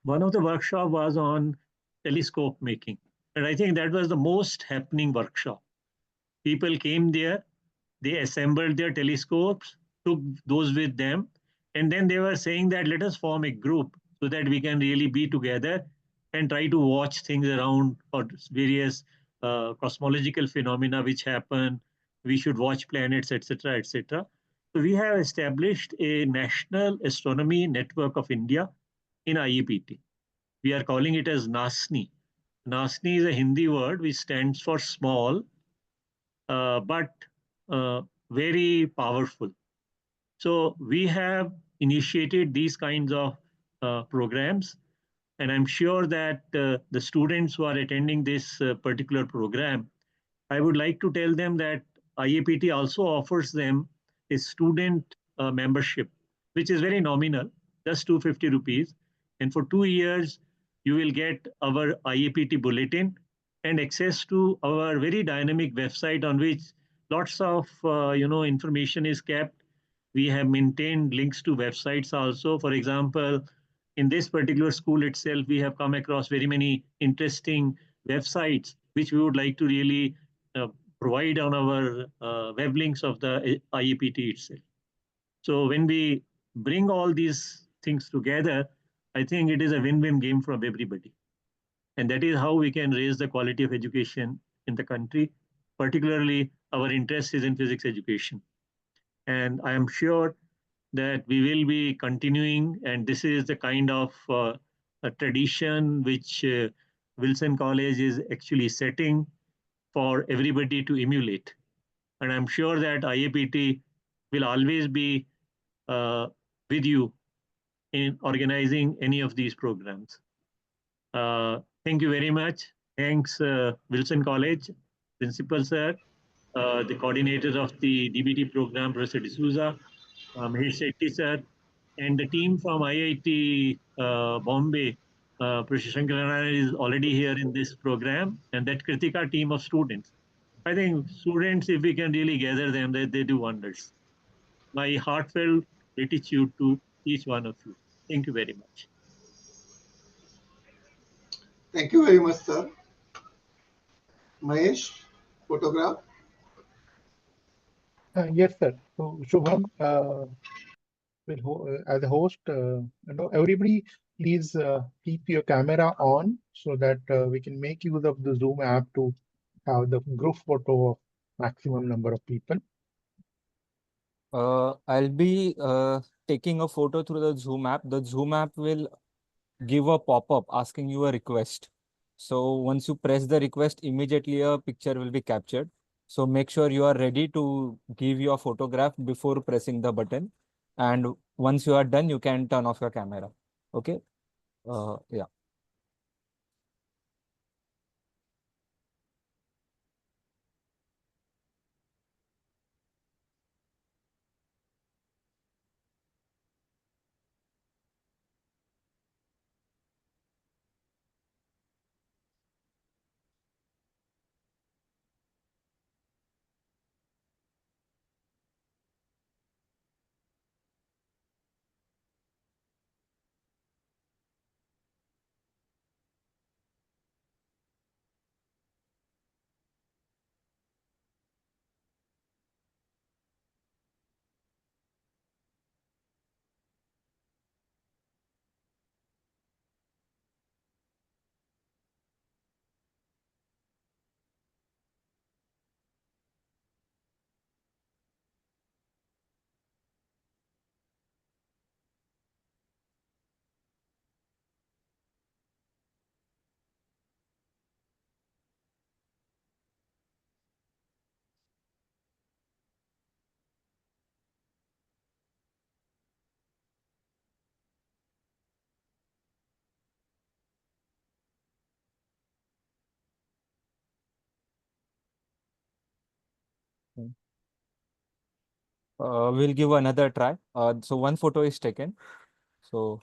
One of the workshop was on telescope making, and I think that was the most happening workshop. People came there, they assembled their telescopes, took those with them, and then they were saying that let us form a group so that we can really be together and try to watch things around or various cosmological phenomena which happen. We should watch planets, etc., etc. So we have established a National Astronomy Network of India in IEPT. We are calling it as NASNI. NASNI is a Hindi word which stands for small, but very powerful. So we have initiated these kinds of programs, and I'm sure that the students who are attending this particular program, I would like to tell them that IAPT also offers them a student membership, which is very nominal, just 250 rupees. And for 2 years, you will get our IAPT bulletin and access to our very dynamic website on which lots of information is kept. We have maintained links to websites also. For example, in this particular school itself, we have come across very many interesting websites which we would like to really uh, provide on our web links of the IEPT itself. So when we bring all these things together, I think it is a win-win game for everybody. And that is how we can raise the quality of education in the country. Particularly, our interest is in physics education. And I am sure that we will be continuing, and this is the kind of a tradition which Wilson College is actually setting for everybody to emulate. And I'm sure that IAPT will always be uh, with you in organizing any of these programs. Thank you very much. Thanks, Wilson College, Principal Sir, the coordinator of the DBT program, Professor D'Souza, Mahesh Shetty Sir, and the team from IIT Bombay. Professor Shankar is already here in this program, and that Krittika team of students. I think students, if we can really gather them, they do wonders. My heartfelt gratitude to each one of you. Thank you very much. Thank you very much, sir. Mahesh, photograph. Yes, sir. So, Shubham, as a host, everybody please keep your camera on so that we can make use of the Zoom app to have the group photo of maximum number of people. I'll be taking a photo through the Zoom app. The Zoom app will give a pop-up asking you a request. So once you press the request, immediately a picture will be captured. So make sure you are ready to give your photograph before pressing the button. And once you are done, you can turn off your camera. Okay. Yeah. We'll give another try. So one photo is taken. So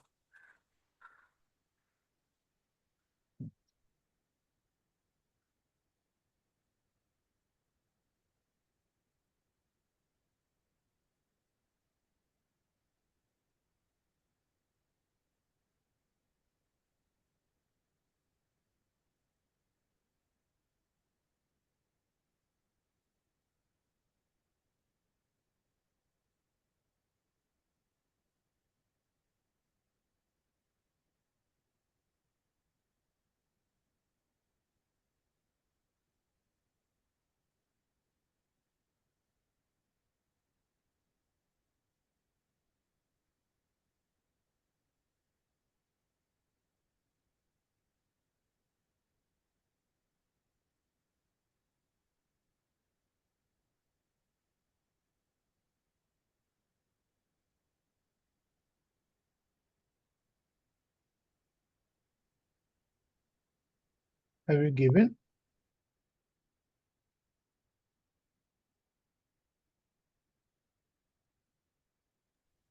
Have you given?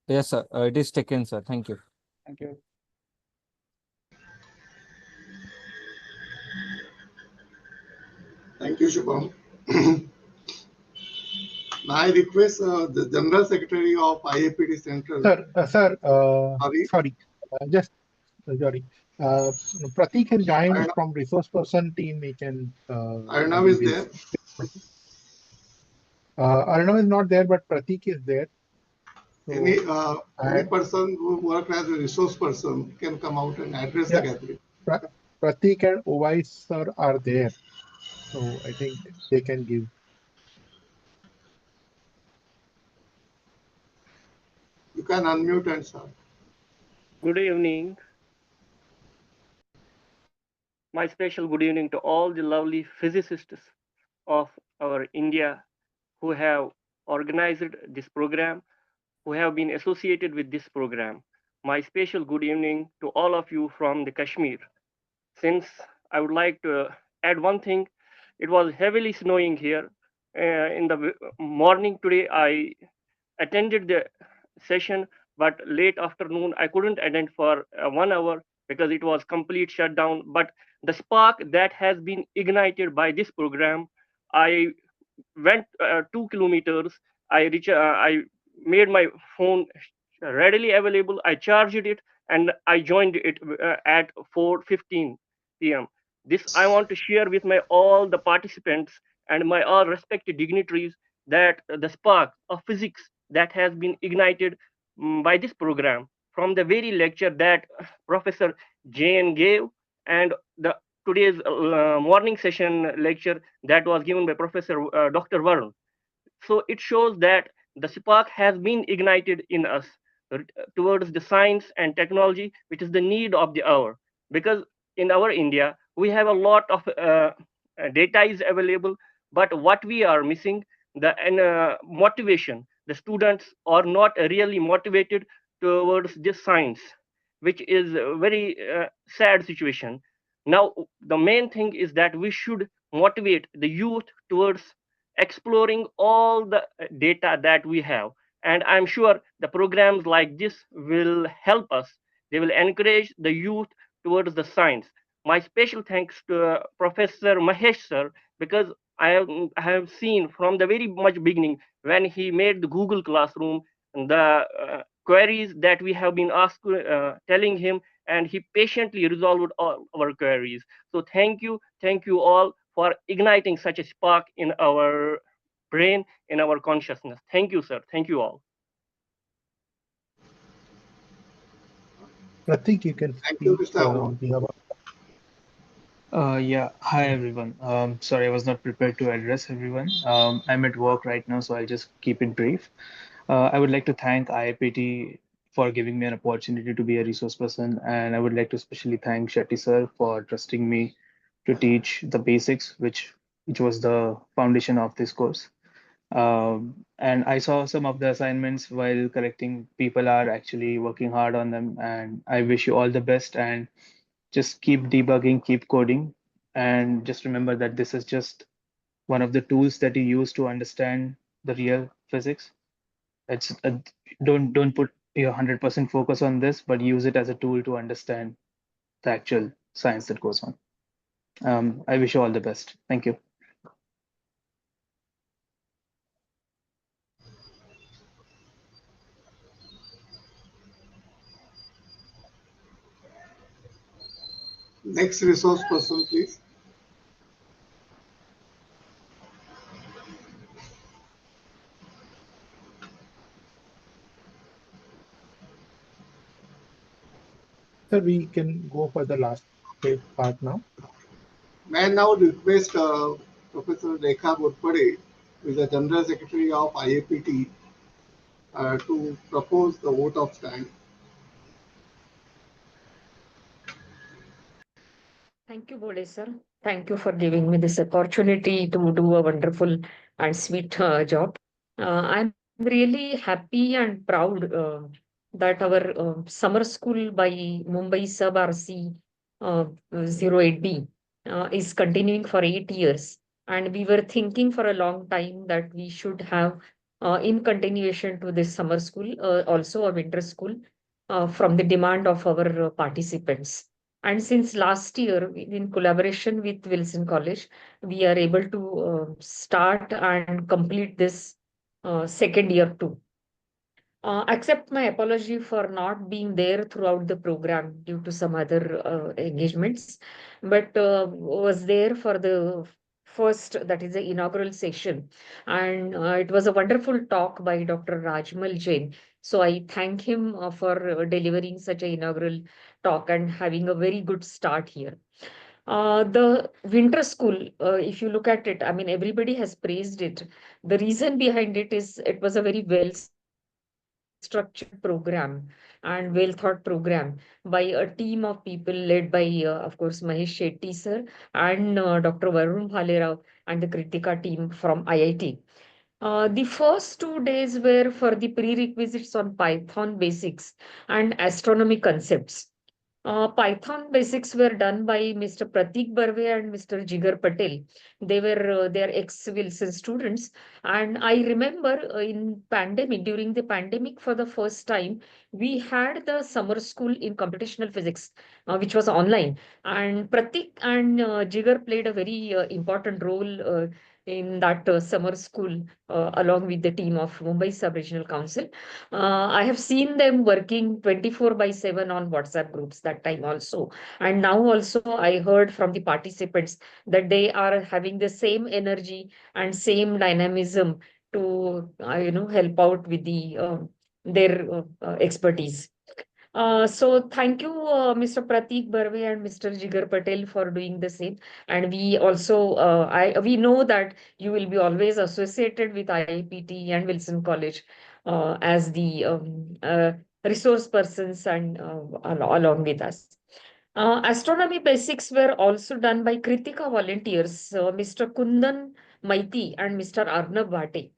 yes, sir. It is taken, sir. Thank you. Thank you. Thank you, Shubham. Now I request the General Secretary of IAPT Central. Sir, Sorry, sorry, just sorry. Pratik has joined Arnav, from resource person team. He can Arnav is give there. his. Arnav is not there, but Pratik is there. So, Any and person who work as a resource person can come out and address the yeah, gathering. Pratik and Ovais sir are there. So I think they can give. You can unmute and start. Good evening. My special good evening to all the lovely physicists of our India who have organized this program, who have been associated with this program. My special good evening to all of you from the Kashmir. Since I would like to add one thing, it was heavily snowing here. In the morning today, I attended the session, but late afternoon I couldn't attend for 1 hour because it was complete shutdown. But the spark that has been ignited by this program, I went 2 kilometers. I made my phone readily available. I charged it and I joined it at 4:15 p.m. This I want to share with my all the participants and my all respected dignitaries that the spark of physics that has been ignited by this program from the very lecture that Professor Jain gave and the today's morning session lecture that was given by Professor Dr. Varun. So it shows that the spark has been ignited in us towards the science and technology, which is the need of the hour. Because in our India, we have a lot of data is available, but what we are missing, the motivation. The students are not really motivated towards this science, which is a very sad situation. Now, the main thing is that we should motivate the youth towards exploring all the data that we have. And I'm sure the programs like this will help us. They will encourage the youth towards the science. My special thanks to Professor Mahesh sir, because I have seen from the very much beginning when he made the Google Classroom the queries that we have been asked, telling him, and he patiently resolved all our queries. So thank you all for igniting such a spark in our brain, in our consciousness. Thank you, sir. Thank you all. Pratik, you can Thank you, speak Mr. Awad. on behalf of. Yeah, hi everyone. Sorry, I was not prepared to address everyone. I'm at work right now, so I'll just keep it brief. I would like to thank IIPT for giving me an opportunity to be a resource person, and I would like to especially thank Shetty sir for trusting me to teach the basics, which was the foundation of this course. And I saw some of the assignments while correcting. People are actually working hard on them, and I wish you all the best. And just keep debugging, keep coding, and just remember that this is just one of the tools that you use to understand the real physics. It's don't put your 100% focus on this, but use it as a tool to understand the actual science that goes on. I wish you all the best. Thank you. Next resource person, please. Sir, we can go for the last part now. May I now request Professor Rekha Bodpade, who is the General Secretary of IAPT, to propose the vote of thanks. Thank you, Bode sir. Thank you for giving me this opportunity to do a wonderful and sweet job. I'm really happy and proud that our summer school by Mumbai Sub-RC 08B is continuing for 8 years. And we were thinking for a long time that we should have, in continuation to this summer school, also a winter school from the demand of our participants. And since last year, in collaboration with Wilson College, we are able to start and complete this second year too. Accept my apology for not being there throughout the program due to some other engagements, but was there for the first, that is the inaugural session. And it was a wonderful talk by Dr. Rajmal Jain. So I thank him for delivering such an inaugural talk and having a very good start here. The winter school, if you look at it, I mean, everybody has praised it. The reason behind it is it was a very well structured program and well thought program by a team of people led by, of course, Mahesh Shetty sir and Dr. Varun Bhalerao and the Krittika team from IIT. The first 2 days were for the prerequisites on Python basics and astronomy concepts. Python basics were done by Mr. Pratik Barve and Mr. Jigar Patel. They are ex-Wilson students, and I remember during the pandemic for the first time, we had the summer school in computational physics, which was online, and Pratik and Jigar played a very important role in that summer school along with the team of Mumbai Sub-Regional Council. I have seen them working 24/7 on WhatsApp groups that time also. And now also I heard from the participants that they are having the same energy and same dynamism to help out with their expertise. So thank you, Mr. Pratik Barve and Mr. Jigar Patel for doing the same. And we also, we know that you will be always associated with IIPT and Wilson College as the resource persons and along with us. Astronomy basics were also done by Krittika volunteers, Mr. Kundan Maiti and Mr. Arnab Bhate.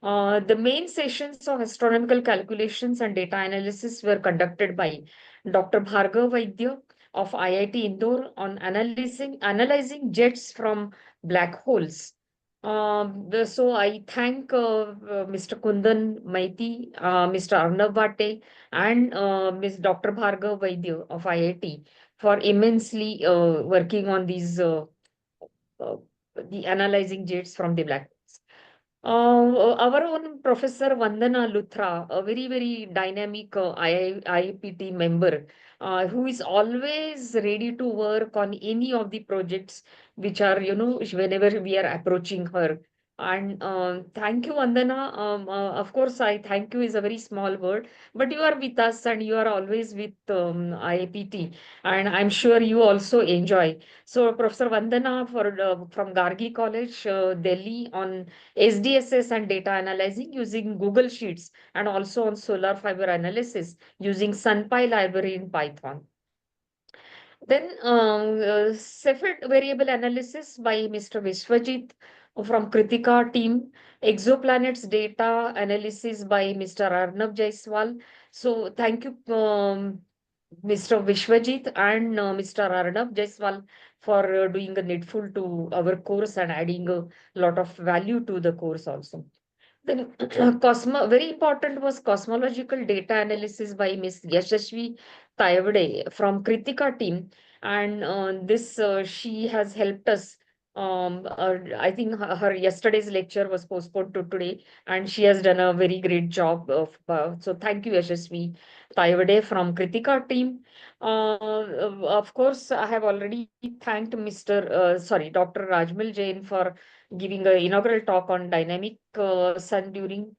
The main sessions of astronomical calculations and data analysis were conducted by Dr. Bhargav Vaidya of IIT Indore on analyzing jets from black holes. So I thank Mr. Kundan Maiti, Mr. Arnab Bhate, and Ms. Dr. Bhargav Vaidya of IIT for immensely working on these the analyzing jets from the black holes. Our own Professor Vandana Luthra, a very, very dynamic IIPT member, who is always ready to work on any of the projects which are, whenever we are approaching her. And thank you, Vandana. Of course, I thank you is a very small word, but you are with us and you are always with IIPT, and I'm sure you also enjoy. So, Professor Vandana from Gargi College, Delhi, on SDSS and data analyzing using Google Sheets and also on solar fiber analysis using SunPy library in Python. Then Cepheid variable analysis by Mr. Vishwajit from Kritika team, exoplanets data analysis by Mr. Arnab Jaiswal. So thank you, Mr. Vishwajit and Mr. Arnab Jaiswal for doing the needful to our course and adding a lot of value to the course also. Then very important was cosmological data analysis by Miss Yashashvi Tayavade from Kritika team. And this she has helped us. I think her yesterday's lecture was postponed to today, and she has done a very great job of. So thank you, Yashashvi Tayavade from Kritika team. Of course, I have already thanked Dr. Rajmal Jain for giving an inaugural talk on dynamic sun during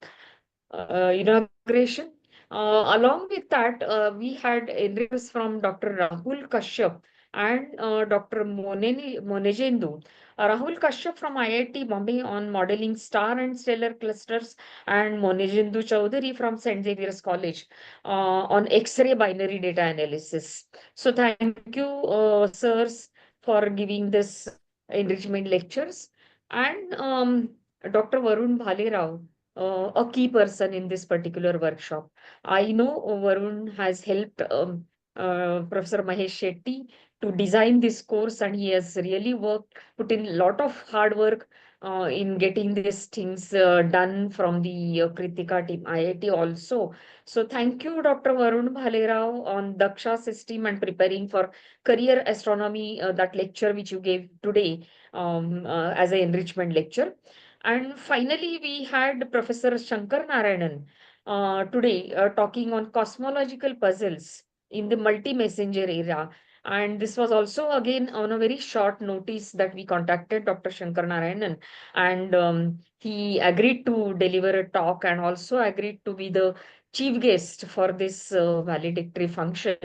inauguration. Along with that, we had enrichers from Dr. Rahul Kashyap and Dr. Monejendu. Rahul Kashyap from IIT Bombay on modeling star and stellar clusters, and Monejendu Chaudhary from St. Xavier's College on X-ray binary data analysis. So thank you, sirs, for giving this enrichment lectures. And Dr. Varun Bhalerao, a key person in this particular workshop. I know Varun has helped Professor Mahesh Shetty to design this course, and he has really put in a lot of hard work in getting these things done from the Kritika team, IIT also. So thank you, Dr. Varun Bhalerao, on Daksha system and preparing for career astronomy, that lecture which you gave today as an enrichment lecture. And finally, we had Professor Shankar Narayanan today talking on cosmological puzzles in the multi-messenger era. And this was also again on a very short notice that we contacted Dr. Shankar Narayanan, and he agreed to deliver a talk and also agreed to be the chief guest for this valedictory function.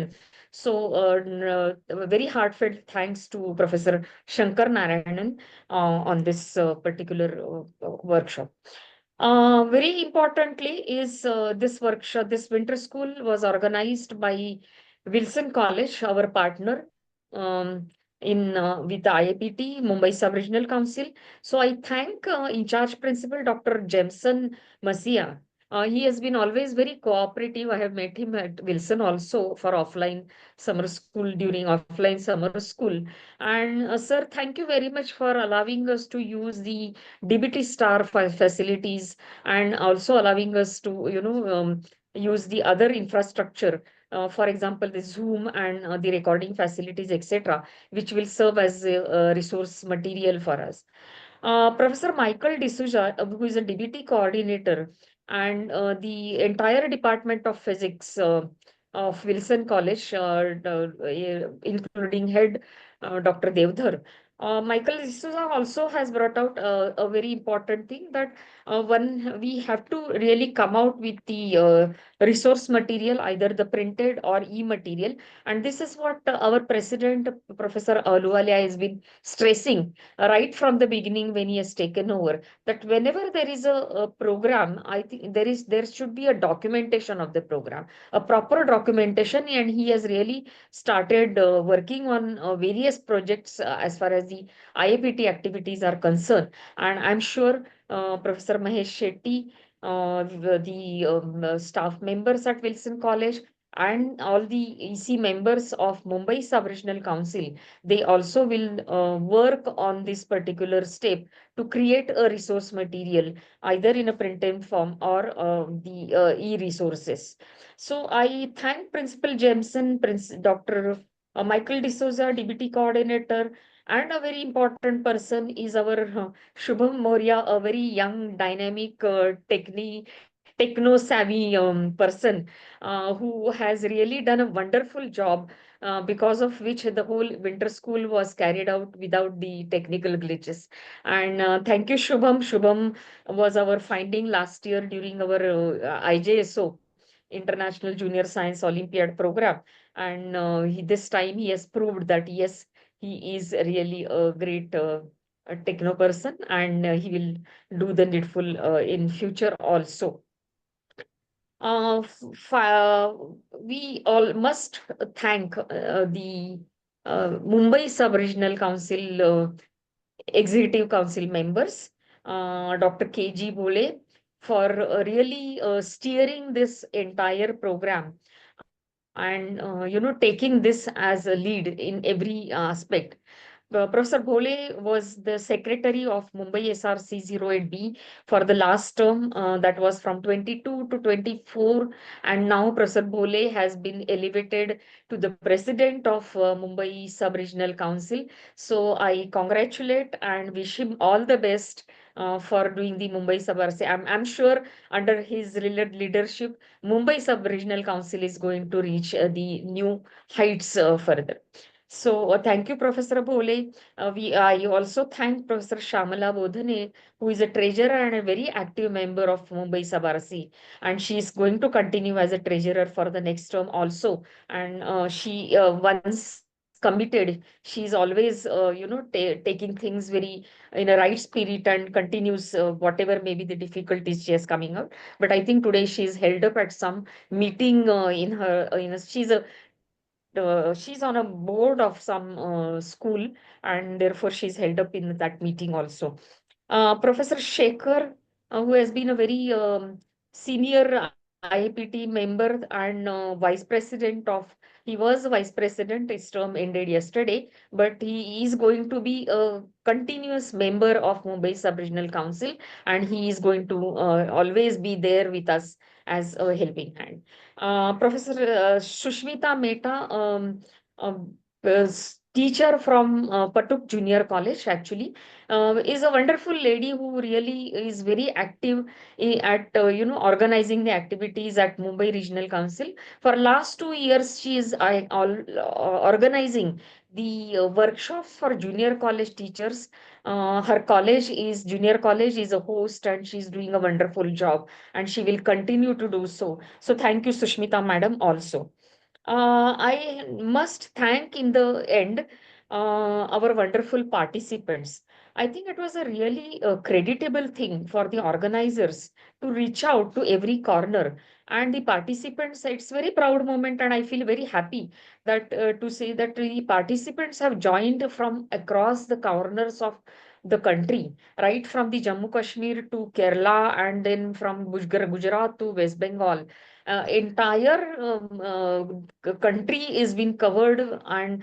So, very heartfelt thanks to Professor Shankar Narayanan on this particular workshop. Very importantly is this workshop, this winter school was organized by Wilson College, our partner, um, in with the IIPT, Mumbai Sub-Regional Council. So I thank in charge principal, Dr. Jemson Masia. He has been always very cooperative. I have met him at Wilson also for offline summer school, during offline summer school. And sir, thank you very much for allowing us to use the DBT star facilities, and also allowing us to, use the other infrastructure, for example, the Zoom and the recording facilities, etc., which will serve as a resource material for us. Professor Michael D'Souza, who is a DBT coordinator, and the entire Department of Physics of Wilson College, including head Dr. Devdhar. Michael D'Souza also has brought out a very important thing, that one we have to really come out with the resource material, either the printed or e-material. And this is what our president, Professor Ahluwalia, has been stressing right from the beginning when he has taken over, that whenever there is a program, I think there should be a documentation of the program, a proper documentation. And he has really started working on various projects as far as the IAPT activities are concerned. And I'm sure Professor Mahesh Shetty, the staff members at Wilson College, and all the EC members of Mumbai Sub-Regional Council, they also will work on this particular step to create a resource material, either in a printed form or the e-resources. So I thank Principal Jameson, Dr. Michael D'Souza, DBT coordinator, and a very important person is our Shubham Moria, a very young, dynamic, techno-savvy person who has really done a wonderful job, because of which the whole winter school was carried out without the technical glitches. And thank you, Shubham. Shubham was our finding last year during our IJSO, International Junior Science Olympiad program. And this time he has proved that yes, he is really a great a techno person, and he will do the needful in future also. Uh, we all must thank the Mumbai Sub-Regional Council Executive Council members, Dr. KG Bole, for really steering this entire program. and taking this as a lead in every aspect. Professor Bhole was the secretary of Mumbai SRC 08B for the last term, that was from 22 to 24, and now Professor Bhole has been elevated to the president of Mumbai Sub-Regional Council. So I congratulate and wish him all the best for doing the Mumbai Sub-RC. I'm sure under his leadership, Mumbai Sub-Regional Council is going to reach the new heights further. So thank you, Professor Bhole. I also thank Professor Shamala Bodhane, who is a treasurer and a very active member of Mumbai Sub-RC, and she is going to continue as a treasurer for the next term also. And she once committed, she's always taking things very in a right spirit and continues whatever maybe the difficulties she is coming out. But I think today she is held up at some meeting in her she's on a board of some school, and therefore she's held up in that meeting also. Professor Shekhar, who has been a very senior IPT member and vice president of, he was vice president, his term ended yesterday, but he is going to be a continuous member of Mumbai Sub-Regional Council, and he is going to always be there with us as a helping hand. Professor Shushmita Mehta, teacher from Patuk Junior College, actually, is a wonderful lady who really is very active at organizing the activities at Mumbai Regional Council. For last 2 years, she is organizing the workshops for junior college teachers. Her college is junior college is a host, and she's doing a wonderful job, and she will continue to do so. So thank you, Sushmita Madam, also. I must thank in the end our wonderful participants. I think it was a really creditable thing for the organizers to reach out to every corner. And the participants, it's very proud moment, and I feel very happy that to say that the participants have joined from across the corners of the country, right from the Jammu Kashmir to Kerala, and then from Gujarat to West Bengal. Entire country is being covered, and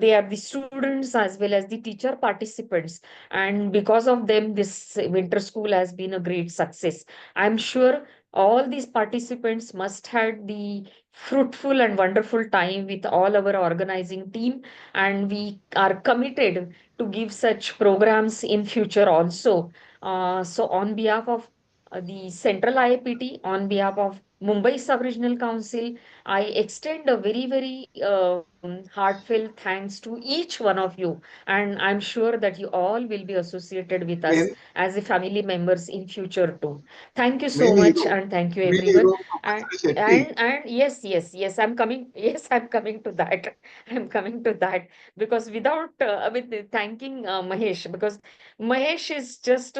they are the students as well as the teacher participants, and because of them this winter school has been a great success. I'm sure all these participants must had the fruitful and wonderful time with all our organizing team, and we are committed to give such programs in future also. So on behalf of the Central IIPT, on behalf of Mumbai Sub-Regional Council, I extend a very, very heartfelt thanks to each one of you. And I'm sure that you all will be associated with us Many, as a family members in future too. Thank you so many much, wrong, and thank you many everyone. wrong, And Professor Shetty. yes, yes, yes, I'm coming. Yes, I'm coming to that. I'm coming to that, because without with thanking Mahesh, because Mahesh is just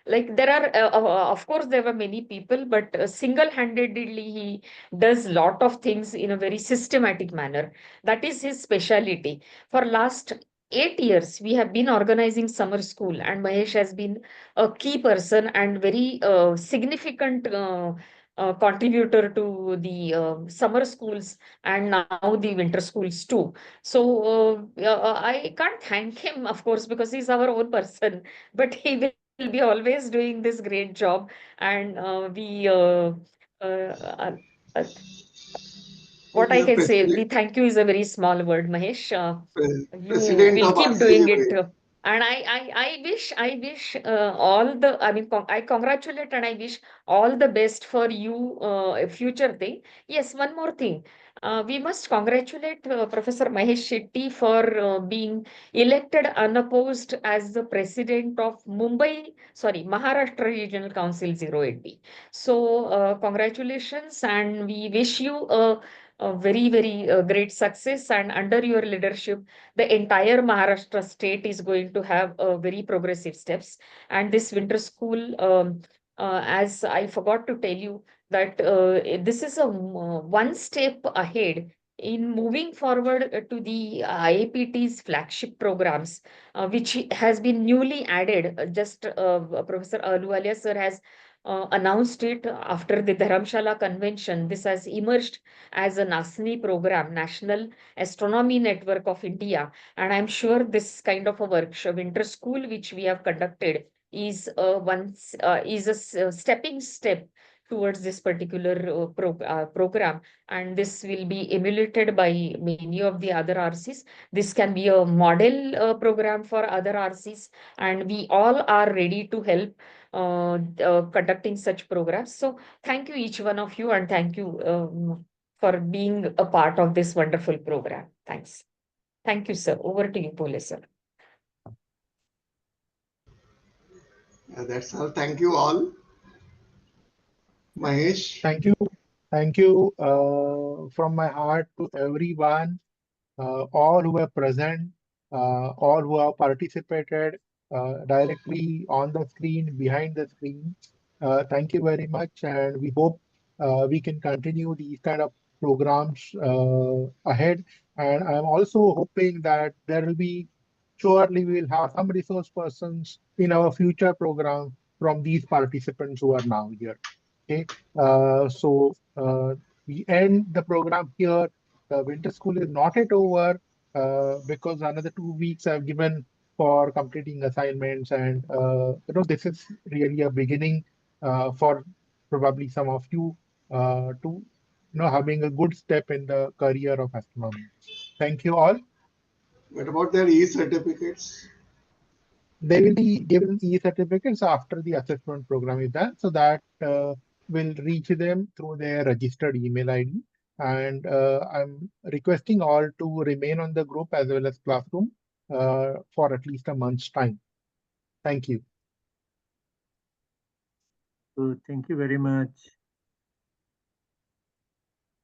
like there are of course there were many people, but single-handedly he does lot of things in a very systematic manner. That is his speciality. For last 8 years we have been organizing summer school, and Mahesh has been a key person and very significant contributor to the summer schools and now the winter schools too. So I can't thank him, of course, because he's our own person, but he will be always doing this great job. And uh, uh, uh, what He I is the can say, president, the thank you is a very small word, Mahesh. You president will of keep doing RCUA. it. And I wish all the, I mean, I congratulate and I wish all the best for you, future thing. Yes, one more thing. We must congratulate Professor Mahesh Shetty for being elected unopposed as the president of Maharashtra Regional Council 08B. So, congratulations, and we wish you a very, very great success. And under your leadership, the entire Maharashtra state is going to have very progressive steps. And this winter school, as I forgot to tell you, that this is a one step ahead in moving forward to the IAPT's flagship programs, which has been newly added. Just Professor Aluwalia sir has announced it after the Dharamshala Convention. This has emerged as a NASNI program, National Astronomy Network of India. And I'm sure this kind of a workshop, winter school, which we have conducted, is a stepping step towards this particular program, and this will be emulated by many of the other RCs. This can be a model program for other RCs, and we all are ready to help conducting such programs. So thank you each one of you, and thank you for being a part of this wonderful program. Thanks. Thank you, sir. Over to you, Pole, sir. That's all. Thank you all. Mahesh. Thank you. Thank you from my heart to everyone, all who are present, all who have participated directly on the screen, behind the screen. Thank you very much, and we hope we can continue these kind of programs ahead. And I'm also hoping that there will be, surely we'll have some resource persons in our future program from these participants who are now here. Okay, so we end the program here. The winter school is not yet over because another 2 weeks I've given for completing assignments, and this is really a beginning for probably some of you to having a good step in the career of astronomy. Thank you all. What about their e-certificates? They will be given e-certificates after the assessment program is done, so that will reach them through their registered email ID. And I'm requesting all to remain on the group as well as classroom for at least a month's time. Thank you. So thank you very much.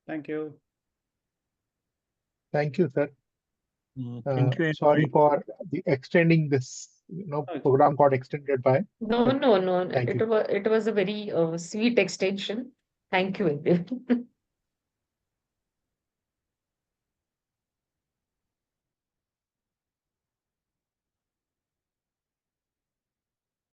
Thank you. Thank you, sir. Thank you. Sorry for the extending this. Program got extended by. No. Thank you. It was a very sweet extension. Thank you, everyone.